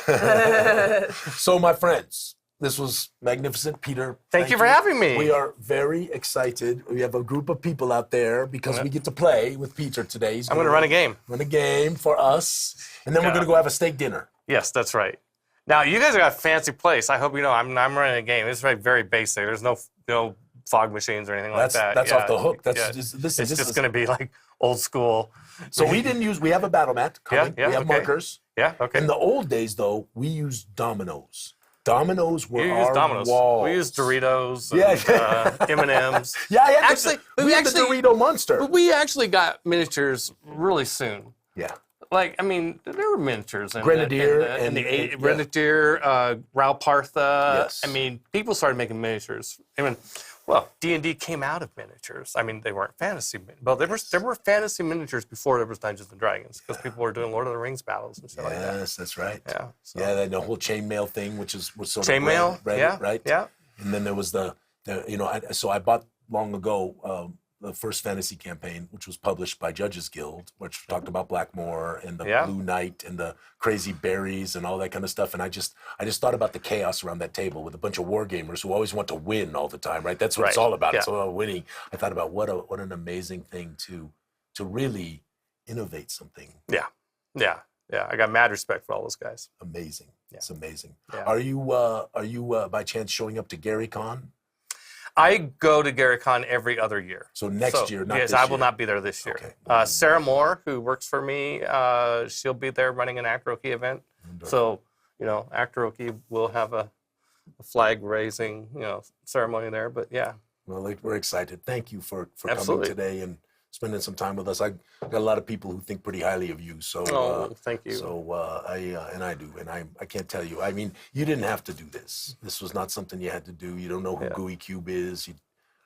[SPEAKER 1] So, my friends, this was magnificent. Peter,
[SPEAKER 5] Thank you for having me.
[SPEAKER 1] We are very excited. We have a group of people out there because we get to play with Peter today.
[SPEAKER 5] I'm going to run a game.
[SPEAKER 1] Run a game for us, and then we're
[SPEAKER 5] Yeah.
[SPEAKER 1] going to go have a steak dinner.
[SPEAKER 5] Yes, that's right. Now, you guys got a fancy place. I hope you know I'm running a game. It's very basic. There's no fog machines or anything like that.
[SPEAKER 1] That's off the hook. That's
[SPEAKER 5] yeah.
[SPEAKER 1] just,
[SPEAKER 5] It's just going to be like old school.
[SPEAKER 1] So we have a battle mat coming.
[SPEAKER 5] Yeah,
[SPEAKER 1] we have
[SPEAKER 5] okay.
[SPEAKER 1] markers.
[SPEAKER 5] Yeah, okay.
[SPEAKER 1] In the old days, though, we used dominoes. Dominoes were
[SPEAKER 5] You
[SPEAKER 1] our
[SPEAKER 5] use Domino's.
[SPEAKER 1] walls.
[SPEAKER 5] We use Doritos and
[SPEAKER 1] Yeah.
[SPEAKER 5] M&Ms.
[SPEAKER 1] Yeah,
[SPEAKER 5] Actually,
[SPEAKER 1] we had the
[SPEAKER 5] actually-
[SPEAKER 1] Dorito Monster.
[SPEAKER 5] But we actually got miniatures really soon.
[SPEAKER 1] Yeah.
[SPEAKER 5] Like, I mean, there were miniatures.
[SPEAKER 1] Grenadier
[SPEAKER 5] and the
[SPEAKER 1] and-
[SPEAKER 5] Grenadier, Raul Partha.
[SPEAKER 1] Yes.
[SPEAKER 5] I mean, people started making miniatures. I mean, well, D&D came out of miniatures. I mean, they weren't fantasy. Well, there were fantasy miniatures before there was Dungeons and Dragons because people were doing Lord of the Rings battles and shit like that.
[SPEAKER 1] Yes, that's right.
[SPEAKER 5] Yeah. So.
[SPEAKER 1] Yeah, the whole chainmail thing, which was sort of
[SPEAKER 5] Chainmail.
[SPEAKER 1] red,
[SPEAKER 5] Yeah.
[SPEAKER 1] right?
[SPEAKER 5] Yeah.
[SPEAKER 1] And then there was so I bought long ago the first fantasy campaign, which was published by Judges Guild, which talked about Blackmore and the
[SPEAKER 5] Yeah.
[SPEAKER 1] Blue Knight and the crazy berries and all that kind of stuff. And I just thought about the chaos around that table with a bunch of war gamers who always want to win all the time, right? That's what it's
[SPEAKER 5] Right.
[SPEAKER 1] all about.
[SPEAKER 5] Yeah.
[SPEAKER 1] It's all about winning. I thought about what an amazing thing to really innovate something
[SPEAKER 5] Yeah. I got mad respect for all those guys.
[SPEAKER 1] amazing.
[SPEAKER 5] Yeah.
[SPEAKER 1] It's amazing.
[SPEAKER 5] Yeah.
[SPEAKER 1] Are you by chance showing up to Gary Con?
[SPEAKER 5] I go to GaryCon every other year.
[SPEAKER 1] So next year, not
[SPEAKER 5] yes,
[SPEAKER 1] this
[SPEAKER 5] I will
[SPEAKER 1] year.
[SPEAKER 5] not be there this year.
[SPEAKER 1] Okay.
[SPEAKER 5] Sarah Moore, who works for me, she'll be there running an Actroki event. So, Actroki will have a flag raising, ceremony there. But yeah,
[SPEAKER 1] Well, we're excited. Thank you for coming
[SPEAKER 5] Absolutely.
[SPEAKER 1] today and spending some time with us. I got a lot of people who think pretty highly of you. So,
[SPEAKER 5] thank you.
[SPEAKER 1] So I do, and I can't tell you. I mean, you didn't have to do this. This was not something you had to do. You don't know who
[SPEAKER 5] Yeah.
[SPEAKER 1] Gooey Cube is.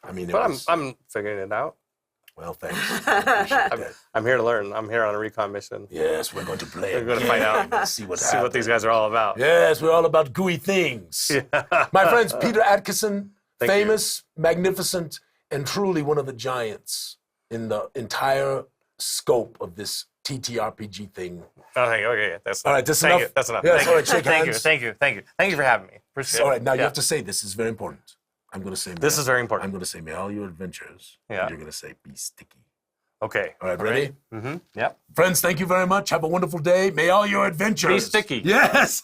[SPEAKER 5] But I'm figuring it out.
[SPEAKER 1] Well, thanks. I appreciate that.
[SPEAKER 5] I'm here to learn. I'm here on a recon mission.
[SPEAKER 1] Yes, we're going to play.
[SPEAKER 5] We're going to find
[SPEAKER 1] again
[SPEAKER 5] out.
[SPEAKER 1] and see what
[SPEAKER 5] these guys are all about.
[SPEAKER 1] Yes, we're all about gooey things. My friends, Peter Adkison,
[SPEAKER 5] Thank
[SPEAKER 1] famous, magnificent, and truly one of the giants in the entire scope of this TTRPG thing.
[SPEAKER 5] Oh, thank you. Okay, that's
[SPEAKER 1] All right, that's
[SPEAKER 5] thank
[SPEAKER 1] enough?
[SPEAKER 5] You. That's enough.
[SPEAKER 1] Yes,
[SPEAKER 5] thank
[SPEAKER 1] all
[SPEAKER 5] you.
[SPEAKER 1] right, shake
[SPEAKER 5] Thank
[SPEAKER 1] hands.
[SPEAKER 5] you. Thank you for having me. Appreciate it.
[SPEAKER 1] All right, now you
[SPEAKER 5] Yeah.
[SPEAKER 1] have to say this is very important. I'm going to say
[SPEAKER 5] This is very
[SPEAKER 1] I'm
[SPEAKER 5] important.
[SPEAKER 1] going to say may all your adventures.
[SPEAKER 5] Yeah.
[SPEAKER 1] And you're going to say be sticky.
[SPEAKER 5] Okay.
[SPEAKER 1] All right, ready?
[SPEAKER 5] Mm-hmm. Yep.
[SPEAKER 1] Friends, thank you very much. Have a wonderful day. May all your adventures
[SPEAKER 5] Be sticky.
[SPEAKER 1] Yes.